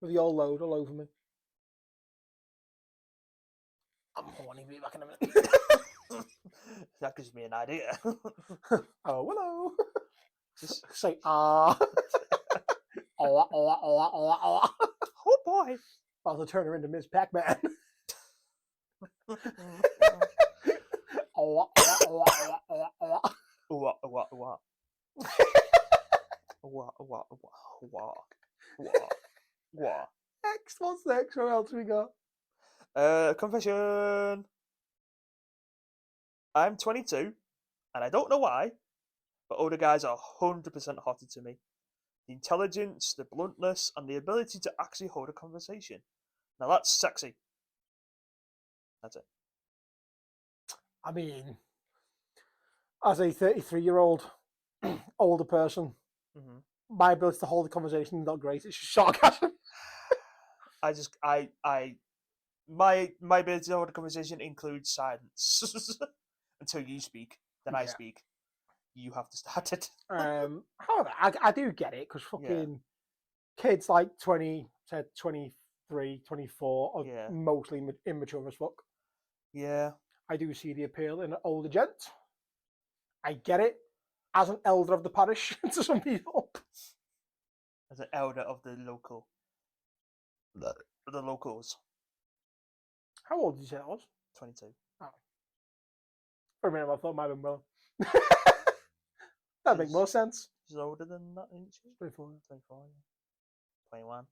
Speaker 2: With the old load all over me. I'm horny. Be back in a minute.
Speaker 3: That gives me an idea.
Speaker 2: Oh hello.
Speaker 3: Just
Speaker 2: Say ah. Oh
Speaker 3: boy.
Speaker 2: About to turn her into Miss Pac-Man.
Speaker 3: What?
Speaker 2: Next, what's next? What else we got?
Speaker 3: Confession. I'm 22, and I don't know why, but older guys are 100% hotter to me. The intelligence, the bluntness, and the ability to actually hold a conversation. Now that's sexy. That's it.
Speaker 2: I mean, as a 33-year-old older person, my ability to hold a conversation is not great. It's just sarcasm.
Speaker 3: My ability to hold a conversation includes silence until you speak. Then I speak. You have to start it.
Speaker 2: However, I do get it because fucking kids like 20, 23, 24 are mostly immature as fuck.
Speaker 3: Yeah.
Speaker 2: I do see the appeal in an older gent. I get it as an elder of the parish to some people.
Speaker 3: As an elder of the local. The locals.
Speaker 2: How old did you say I was?
Speaker 3: 22.
Speaker 2: Oh. For a minute, I thought it might have been well. That makes more sense.
Speaker 3: She's older than that, isn't she?
Speaker 2: 24.
Speaker 3: 24, yeah. 21.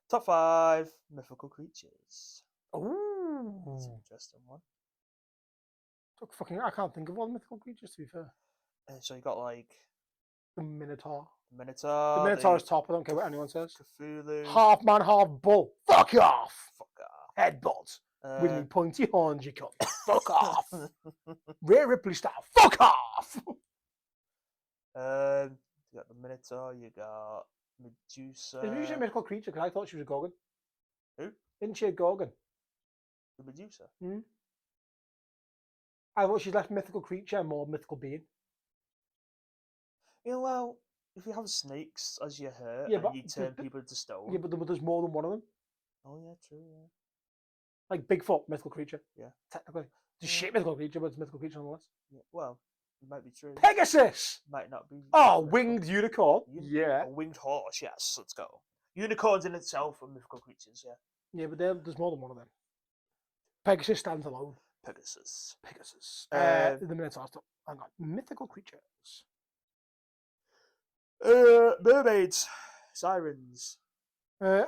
Speaker 3: Top 5 mythical creatures.
Speaker 2: Ooh.
Speaker 3: That's an interesting one.
Speaker 2: I can't think of all the mythical creatures, to be fair.
Speaker 3: So you got like
Speaker 2: the Minotaur.
Speaker 3: The Minotaur.
Speaker 2: The Minotaur is top. I don't care what anyone says.
Speaker 3: Cthulhu.
Speaker 2: Half man, half bull. Fuck off.
Speaker 3: Fuck off.
Speaker 2: Headbutt. With me pointy horns, you come. Fuck off. Rhea Ripley style. Fuck off.
Speaker 3: You got the Minotaur. You got Medusa.
Speaker 2: Did you say mythical creature? Because I thought she was a Gorgon.
Speaker 3: Who?
Speaker 2: Isn't she a Gorgon?
Speaker 3: The Medusa.
Speaker 2: I thought she's less mythical creature and more mythical being.
Speaker 3: Yeah, well, if you have snakes as your hair and you turn people into stone.
Speaker 2: Yeah, but there's more than one of them.
Speaker 3: Oh, yeah, true, yeah.
Speaker 2: Like Bigfoot, mythical creature.
Speaker 3: Yeah.
Speaker 2: Technically. It's a shit mythical creature, but it's a mythical creature nonetheless.
Speaker 3: Yeah, well, Might be true.
Speaker 2: Pegasus!
Speaker 3: Might not be.
Speaker 2: Oh,
Speaker 3: mythical.
Speaker 2: winged unicorn. Yeah.
Speaker 3: A winged horse, yes, let's go. Unicorns in itself are mythical creatures, yeah.
Speaker 2: Yeah, but there's more than one of them. Pegasus stands alone.
Speaker 3: Pegasus.
Speaker 2: Pegasus. The Minotaur. Hang on. Mythical creatures.
Speaker 3: Mermaids. Sirens.
Speaker 2: So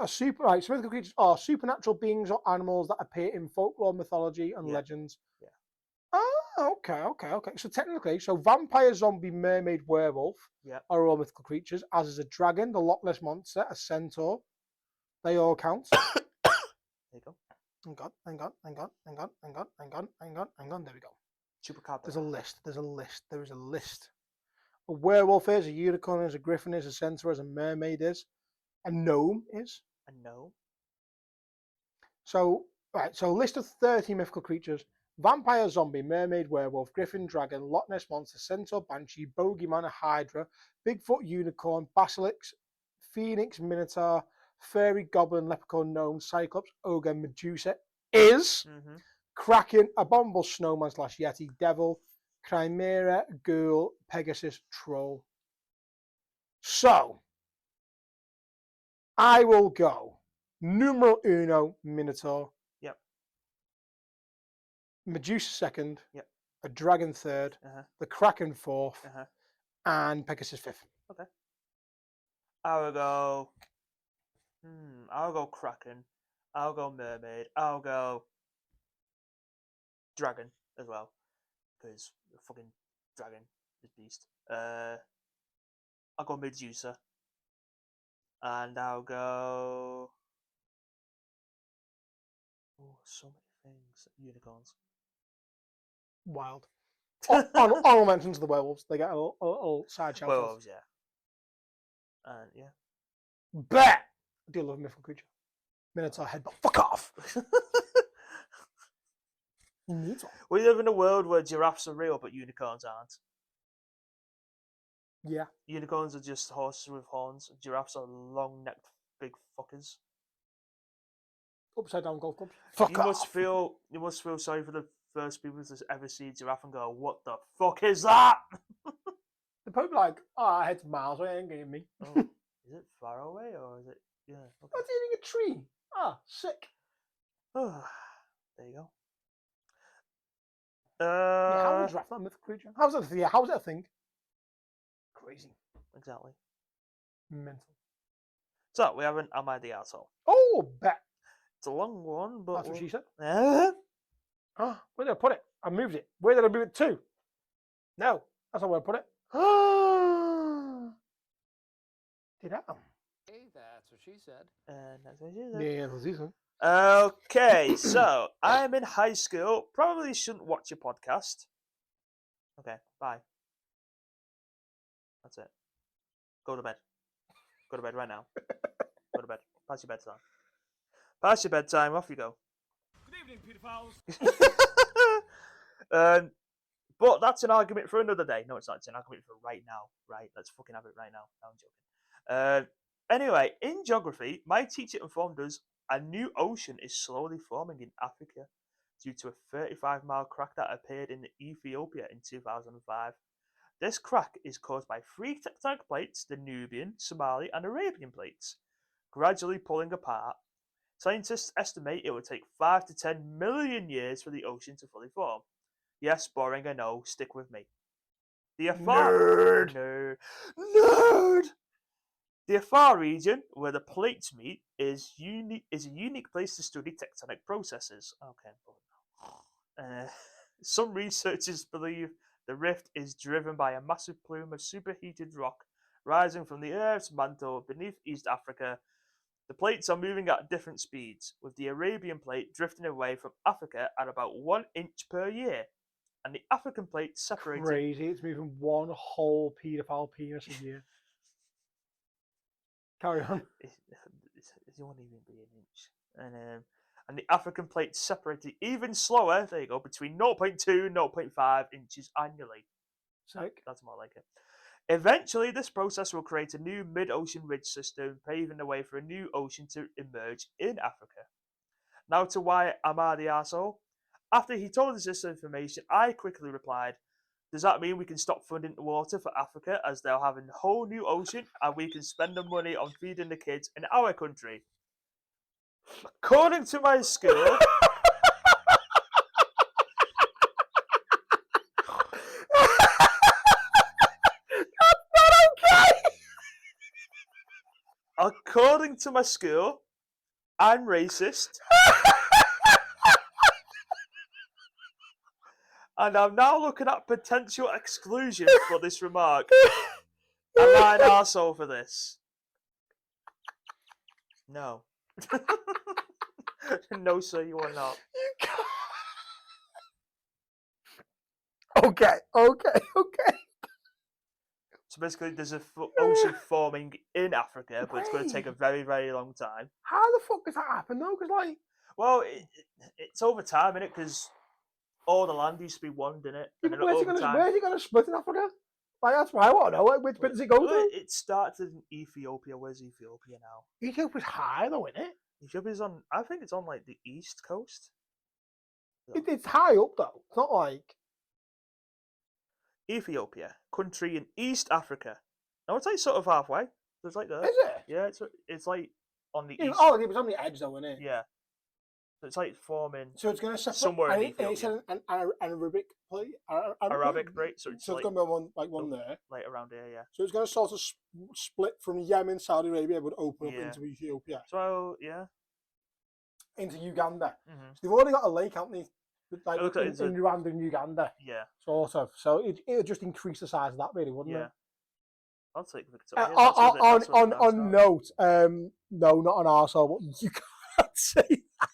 Speaker 2: mythical creatures are supernatural beings or animals that appear in folklore, mythology, and legends.
Speaker 3: Yeah.
Speaker 2: Oh, okay. So technically, vampire, zombie, mermaid, werewolf are all mythical creatures, as is a dragon, the Loch Ness monster, a centaur. They all count.
Speaker 3: There you go.
Speaker 2: Hang on. There we go.
Speaker 3: Chupacabra.
Speaker 2: There is a list. A werewolf is, a unicorn is, a griffin is, a centaur is, a mermaid is, a gnome is.
Speaker 3: A gnome.
Speaker 2: So a list of 30 mythical creatures: vampire, zombie, mermaid, werewolf, griffin, dragon, Loch Ness monster, centaur, banshee, bogeyman, a hydra, Bigfoot, unicorn, basilisk, phoenix, minotaur, fairy, goblin, leprechaun, gnome, cyclops, ogre, medusa is. Kraken, abominable snowman / yeti, devil, chimera, ghoul, pegasus, troll. So, I will go numero uno, minotaur.
Speaker 3: Yep.
Speaker 2: Medusa second.
Speaker 3: Yep.
Speaker 2: A dragon third. The kraken fourth. And Pegasus fifth.
Speaker 3: Okay. I'll go kraken. I'll go mermaid. I'll go dragon as well, because the fucking dragon is beast. I'll go Medusa, and I'll go. Oh, so many things. Unicorns.
Speaker 2: Wild. Honorable mentions of the werewolves. They get a little side shout.
Speaker 3: Werewolves, yeah. And yeah.
Speaker 2: Bet. I do love a mythical creature. Minotaur headbutt. Fuck off. You need one.
Speaker 3: We live in a world where giraffes are real, but unicorns aren't.
Speaker 2: Yeah.
Speaker 3: Unicorns are just horses with horns. Giraffes are long-necked big fuckers.
Speaker 2: Upside down golf clubs. Fuck off.
Speaker 3: You must feel sorry for the first people to ever see a giraffe and go, "What the fuck is that?"
Speaker 2: The probably like, I head miles away, ain't getting me.
Speaker 3: Oh, is it far away or is it? Yeah. Okay.
Speaker 2: That's eating a tree. Sick.
Speaker 3: There you go.
Speaker 2: How is a giraffe not a mythical creature? How is it a thing? Crazy.
Speaker 3: Exactly.
Speaker 2: Mental.
Speaker 3: So we have an Am I the Arsehole?
Speaker 2: Oh, bet.
Speaker 3: It's a long one, but
Speaker 2: That's what she said.
Speaker 3: Where
Speaker 2: Where did I put it? I moved it. Where did I move it to? No, that's not where I put it. Did I?
Speaker 1: Hey, that's what she said.
Speaker 3: That's what she said.
Speaker 2: Yeah, that's easy.
Speaker 3: Okay, so I'm in high school. Probably shouldn't watch your podcast. Okay, bye. That's it. Go to bed. Go to bed right now. Go to bed. Pass your bedtime. Pass your bedtime. Off you go.
Speaker 5: Good evening, pedophiles.
Speaker 3: But that's an argument for another day. No, it's not. It's an argument for right now. Right? Let's fucking have it right now. No, I'm joking. Anyway, in geography, my teacher informed us a new ocean is slowly forming in Africa due to a 35-mile crack that appeared in Ethiopia in 2005. This crack is caused by three tectonic plates, the Nubian, Somali, and Arabian plates, gradually pulling apart. Scientists estimate it would take 5 to 10 million years for the ocean to fully form. Yes, boring, I know. Stick with me. The Afar Nerd. The Afar region, where the plates meet, is a unique place to study tectonic processes. Okay. Some researchers believe the rift is driven by a massive plume of superheated rock rising from the Earth's mantle beneath East Africa. The plates are moving at different speeds, with the Arabian plate drifting away from Africa at about 1 inch per year, and the African plate separating.
Speaker 2: Crazy, it's moving one whole paedophile penis a year. Carry on.
Speaker 3: It won't even be an inch. And the African plate separated even slower, there you go, between 0.2 and 0.5 inches annually.
Speaker 2: Sick.
Speaker 3: That's more like it. Eventually, this process will create a new mid-ocean ridge system, paving the way for a new ocean to emerge in Africa. Now to why am I the arsehole? After he told us this information, I quickly replied, Does that mean we can stop funding the water for Africa as they'll have a whole new ocean and we can spend the money on feeding the kids in our country? According to my school, according to my school, I'm racist. And I'm now looking at potential exclusion for this remark. Am I an arsehole for this? No. No, sir, you are not.
Speaker 2: Okay.
Speaker 3: So basically, there's a ocean forming in Africa, but it's going to take a very, very long time.
Speaker 2: How the fuck does that happen though? Because like,
Speaker 3: Well, it's over time, innit? Because all the land used to be one, didn't it? And then
Speaker 2: where's
Speaker 3: over time,
Speaker 2: it gonna split in Africa? Like that's why I want to know. Like, which bit does it go
Speaker 3: well,
Speaker 2: to?
Speaker 3: it started in Ethiopia. Where's Ethiopia now?
Speaker 2: Ethiopia's high though, isn't it?
Speaker 3: Ethiopia's on. I think it's on like the east coast.
Speaker 2: It's high up though. It's not like
Speaker 3: Ethiopia, country in East Africa. No, it's like sort of halfway. So it's like there.
Speaker 2: is it?
Speaker 3: Yeah, it's like on the east.
Speaker 2: Oh, it was on the edge though, isn't it?
Speaker 3: Yeah. So it's like forming
Speaker 2: So it's gonna separate
Speaker 3: somewhere in
Speaker 2: and it's
Speaker 3: Ethiopia.
Speaker 2: an Arabic plate.
Speaker 3: Arabic break. So
Speaker 2: So
Speaker 3: it's
Speaker 2: it's
Speaker 3: like,
Speaker 2: gonna be one there.
Speaker 3: like around here, yeah.
Speaker 2: So it's gonna sort of split from Yemen, Saudi Arabia, but open up
Speaker 3: Yeah.
Speaker 2: into Ethiopia,
Speaker 3: So yeah.
Speaker 2: into Uganda.
Speaker 3: Mm-hmm.
Speaker 2: So they've already got a lake, haven't they? Like
Speaker 3: It looks like
Speaker 2: in
Speaker 3: it's a-
Speaker 2: Rwanda and Uganda,
Speaker 3: Yeah.
Speaker 2: sort of. So it would just increase the size of that, really, wouldn't
Speaker 3: Yeah.
Speaker 2: it?
Speaker 3: I'll take Victoria.
Speaker 2: On note, no, not an arsehole, but you can't say that.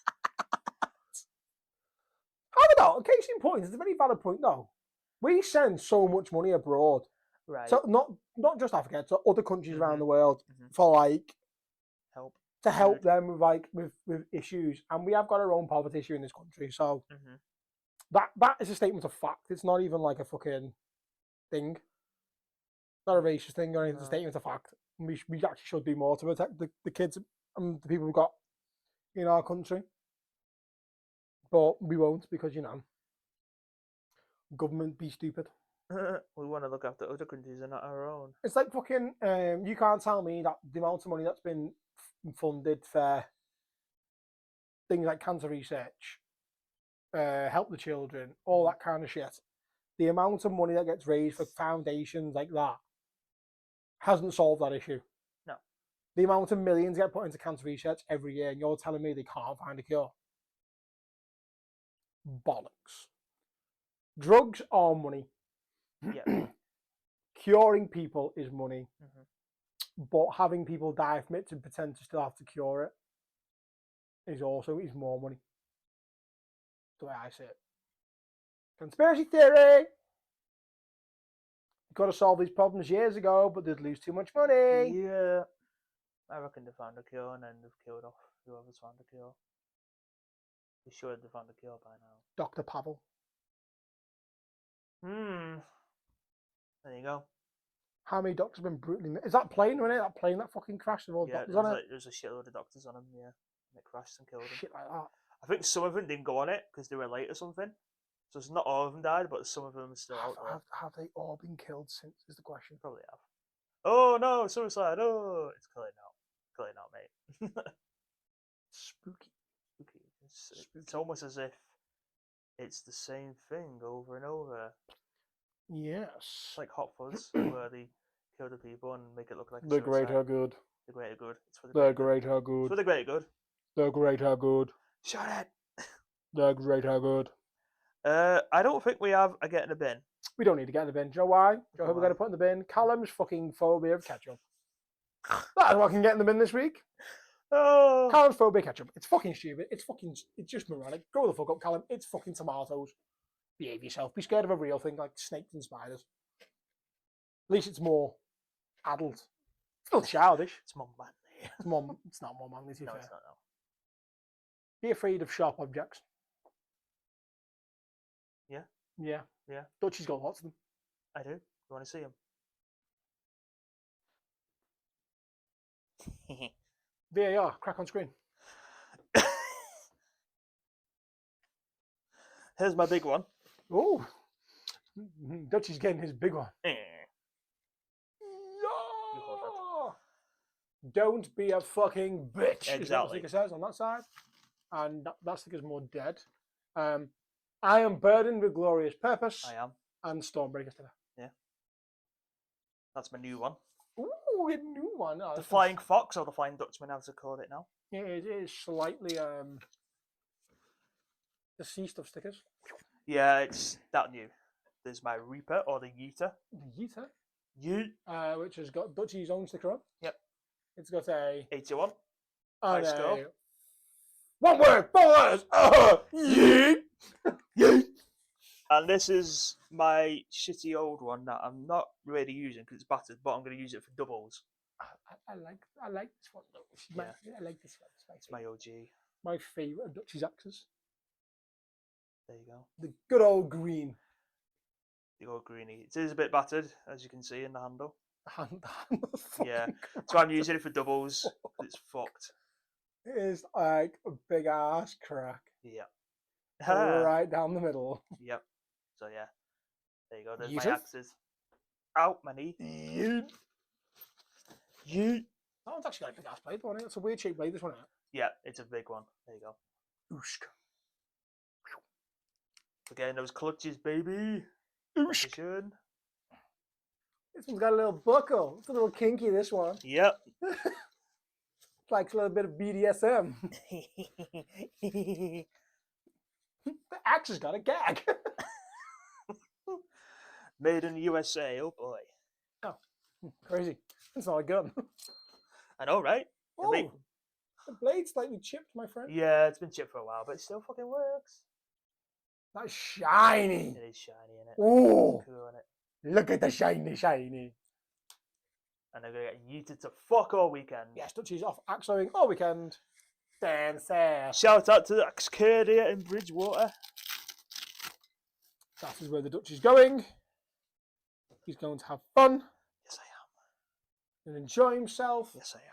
Speaker 2: I don't know. Case in point, it's a very valid point, though. We send so much money abroad,
Speaker 3: Right.
Speaker 2: so not just Africa, to other countries around
Speaker 3: Mhm.
Speaker 2: the world
Speaker 3: Mhm.
Speaker 2: for like
Speaker 3: Help.
Speaker 2: to help
Speaker 3: Food.
Speaker 2: them with like with issues, and we have got our own poverty issue in this country. So
Speaker 3: Mm-hmm.
Speaker 2: that is a statement of fact. It's not even like a fucking thing. It's not a racist thing or anything. It's a
Speaker 3: No.
Speaker 2: statement of fact. We actually should do more to protect the kids and the people we've got in our country. But we won't because, government be stupid.
Speaker 3: We want to look after other countries and not our own.
Speaker 2: It's like fucking, you can't tell me that the amount of money that's been funded for things like cancer research, help the children, all that kind of shit, the amount of money that gets raised for foundations like that hasn't solved that issue.
Speaker 3: No.
Speaker 2: The amount of millions get put into cancer research every year, and you're telling me they can't find a cure? Bollocks. Drugs are money.
Speaker 3: Yeah.
Speaker 2: Curing people is money.
Speaker 3: Mhm.
Speaker 2: But having people die from it to pretend to still have to cure it is more money. The way I see it. Conspiracy theory! Could have solved these problems years ago, but they'd lose too much money.
Speaker 3: Yeah. I reckon they found a cure and then they've killed off whoever's found a cure. We should have found a cure by now.
Speaker 2: Dr. Pavel.
Speaker 3: There you go.
Speaker 2: How many doctors have been brutally... Is that plane, wasn't it? That plane that fucking crashed with all
Speaker 3: Yeah,
Speaker 2: doctors on it?
Speaker 3: there's a shitload of doctors on them, yeah. And it crashed and killed them.
Speaker 2: Shit like that.
Speaker 3: I think some of them didn't go on it because they were late or something. So it's not all of them died, but some of them are still out there.
Speaker 2: Have they all been killed since, is the question.
Speaker 3: Probably have. Oh no, suicide! Oh, it's clear now. Clear now, mate.
Speaker 2: Spooky.
Speaker 3: Spooky. It's almost as if it's the same thing over and over.
Speaker 2: Yes.
Speaker 3: It's like Hot Fuzz, where they kill the people and make it look like a
Speaker 2: The great
Speaker 3: suicide.
Speaker 2: are good.
Speaker 3: The greater good. It's for the
Speaker 2: The
Speaker 3: greater good.
Speaker 2: great are
Speaker 3: It's
Speaker 2: good.
Speaker 3: for the greater good.
Speaker 2: The great are good.
Speaker 3: Shut it!
Speaker 2: The great are good.
Speaker 3: I don't think we have a get in the bin.
Speaker 2: We don't need to get in the bin. Do you know why? Do you know who we're
Speaker 3: Why?
Speaker 2: going to put in the bin? Callum's fucking phobia of ketchup. That's what I can get in the bin this week.
Speaker 3: Oh,
Speaker 2: Callum's phobia of ketchup. It's fucking stupid. It's just moronic. Grow the fuck up, Callum. It's fucking tomatoes. Behave yourself. Be scared of a real thing like snakes and spiders. At least it's more adult. Still childish.
Speaker 3: it's more manly.
Speaker 2: It's not more manly, to be
Speaker 3: No,
Speaker 2: fair.
Speaker 3: it's not. No.
Speaker 2: Be afraid of sharp objects.
Speaker 3: Yeah.
Speaker 2: Yeah.
Speaker 3: Yeah.
Speaker 2: Dutchy's got lots of them.
Speaker 3: I do. You want to see him?
Speaker 2: VAR, crack on screen.
Speaker 3: Here's my big one.
Speaker 2: Oh, Dutchy's getting his big one.
Speaker 3: Eh.
Speaker 2: No! Don't be a fucking bitch. Is what the
Speaker 3: Exactly.
Speaker 2: sticker says on that side. And that sticker's more dead. I am burdened with glorious purpose.
Speaker 3: I am.
Speaker 2: And Stormbreaker sticker.
Speaker 3: That's my new one.
Speaker 2: Ooh, a new one. Oh,
Speaker 3: The
Speaker 2: that's-
Speaker 3: Flying Fox, or the Flying Dutchman, as I call it now.
Speaker 2: It is slightly deceased of stickers.
Speaker 3: Yeah, it's that new. There's my Reaper, or the Yeeter.
Speaker 2: The Yeeter,
Speaker 3: Yeet.
Speaker 2: which has got Dutchy's own sticker on.
Speaker 3: Yep.
Speaker 2: It's got a
Speaker 3: 81.
Speaker 2: and
Speaker 3: Nice go.
Speaker 2: a one word, 4 letters. Yeet. Yeet.
Speaker 3: And this is my shitty old one that I'm not really using because it's battered, but I'm going to use it for doubles.
Speaker 2: I like this one though. I like this one.
Speaker 3: It's my OG.
Speaker 2: My favourite of Dutchy's axes.
Speaker 3: There you go.
Speaker 2: The good old green.
Speaker 3: The old greenie. It is a bit battered, as you can see in the handle. Yeah.
Speaker 2: Fucking
Speaker 3: So I'm using it for doubles. It's fucked.
Speaker 2: It is like a big ass crack
Speaker 3: Yeah.
Speaker 2: right down the middle.
Speaker 3: Yep. So yeah. There you go. There's
Speaker 2: Use
Speaker 3: my
Speaker 2: it.
Speaker 3: axes. Out, my knee.
Speaker 2: Yeet.
Speaker 3: Yeet.
Speaker 2: That one's actually like a big ass blade, isn't it? It's a weird shaped blade, this one. Isn't
Speaker 3: Yeah, it's a big one. There you go.
Speaker 2: it? Ooshk.
Speaker 3: Again, those clutches, baby.
Speaker 2: Ooshk.
Speaker 3: Position.
Speaker 2: This one's got a little buckle. It's a little kinky, this one.
Speaker 3: Yep.
Speaker 2: It's like a little bit of BDSM. The axe has got a gag.
Speaker 3: Made in the USA. Oh boy.
Speaker 2: Crazy. It's not a gun.
Speaker 3: I know, right?
Speaker 2: Oh,
Speaker 3: make-
Speaker 2: the blade's slightly chipped, my friend.
Speaker 3: Yeah, it's been chipped for a while, but it still fucking works.
Speaker 2: That's shiny.
Speaker 3: It is shiny in it.
Speaker 2: Oh,
Speaker 3: Cool in it.
Speaker 2: look at the shiny.
Speaker 3: And they're gonna get yeeted to fuck all weekend.
Speaker 2: Yes, Dutchy's off axe throwing all weekend. Downstairs.
Speaker 3: Shout out to the Axcadia in Bridgewater.
Speaker 2: That is where the Dutchy's going. He's going to have fun
Speaker 3: Yes, I am.
Speaker 2: and enjoy himself.
Speaker 3: Yes, I am.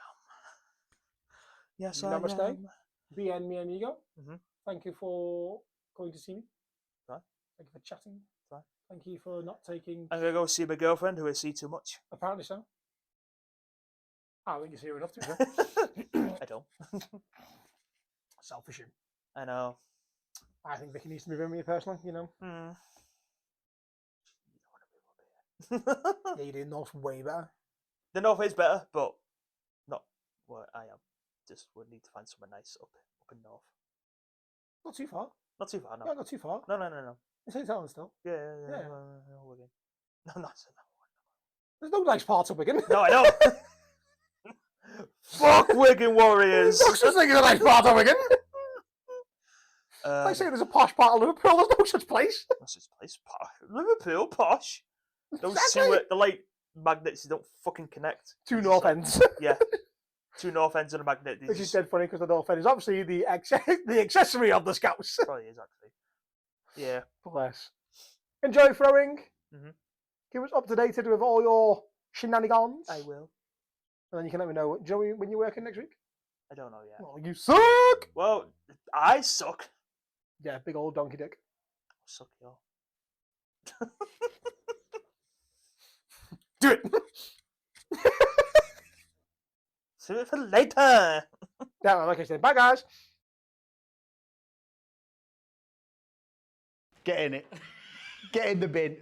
Speaker 3: Yes,
Speaker 2: Namaste.
Speaker 3: I am.
Speaker 2: Bien, mi amigo.
Speaker 3: Mhm.
Speaker 2: Thank you for going to see me.
Speaker 3: Right.
Speaker 2: Thank you for chatting.
Speaker 3: Right.
Speaker 2: Thank you for not taking.
Speaker 3: I'm gonna go see my girlfriend, who I see too much.
Speaker 2: Apparently so. I think you're here enough to.
Speaker 3: I don't.
Speaker 2: Selfish him.
Speaker 3: I know.
Speaker 2: I think Vicky needs to move in with me personally. You know.
Speaker 3: Hmm.
Speaker 2: Yeah, you do. North's way better.
Speaker 3: The north is better, but not where I am. Just would need to find somewhere nice up in north.
Speaker 2: Not too far.
Speaker 3: Not too far, no.
Speaker 2: Yeah, not too far.
Speaker 3: No.
Speaker 2: It's St. Helens still.
Speaker 3: Yeah.
Speaker 2: Yeah.
Speaker 3: No, we're good. No, not so.
Speaker 2: There's no nice parts of Wigan.
Speaker 3: No, I know. Fuck Wigan Warriors.
Speaker 2: There's no such thing as a nice part of Wigan.
Speaker 3: Uh,
Speaker 2: Like saying there's a posh part of Liverpool. There's no such place.
Speaker 3: what's this place? Liverpool, posh. Those
Speaker 2: Exactly.
Speaker 3: the light magnets don't fucking connect.
Speaker 2: Two
Speaker 3: It's
Speaker 2: north
Speaker 3: like-
Speaker 2: ends.
Speaker 3: Yeah. Two north ends of a magnet. they
Speaker 2: Which is
Speaker 3: just-
Speaker 2: dead funny because the north end is obviously the the accessory of the scouts.
Speaker 3: Probably is actually. Yeah.
Speaker 2: Bless. Enjoy throwing.
Speaker 3: Mhm.
Speaker 2: Keep us up to date with all your shenanigans.
Speaker 3: I will.
Speaker 2: And then you can let me know. Do you know when you're working next week?
Speaker 3: I don't know yet.
Speaker 2: Oh, you suck!
Speaker 3: Well, I suck.
Speaker 2: Yeah, big old donkey dick.
Speaker 3: Suck y'all.
Speaker 2: Do it!
Speaker 3: See you for later.
Speaker 2: Yeah, like I said, bye guys.
Speaker 6: Get in it. Get in the bin.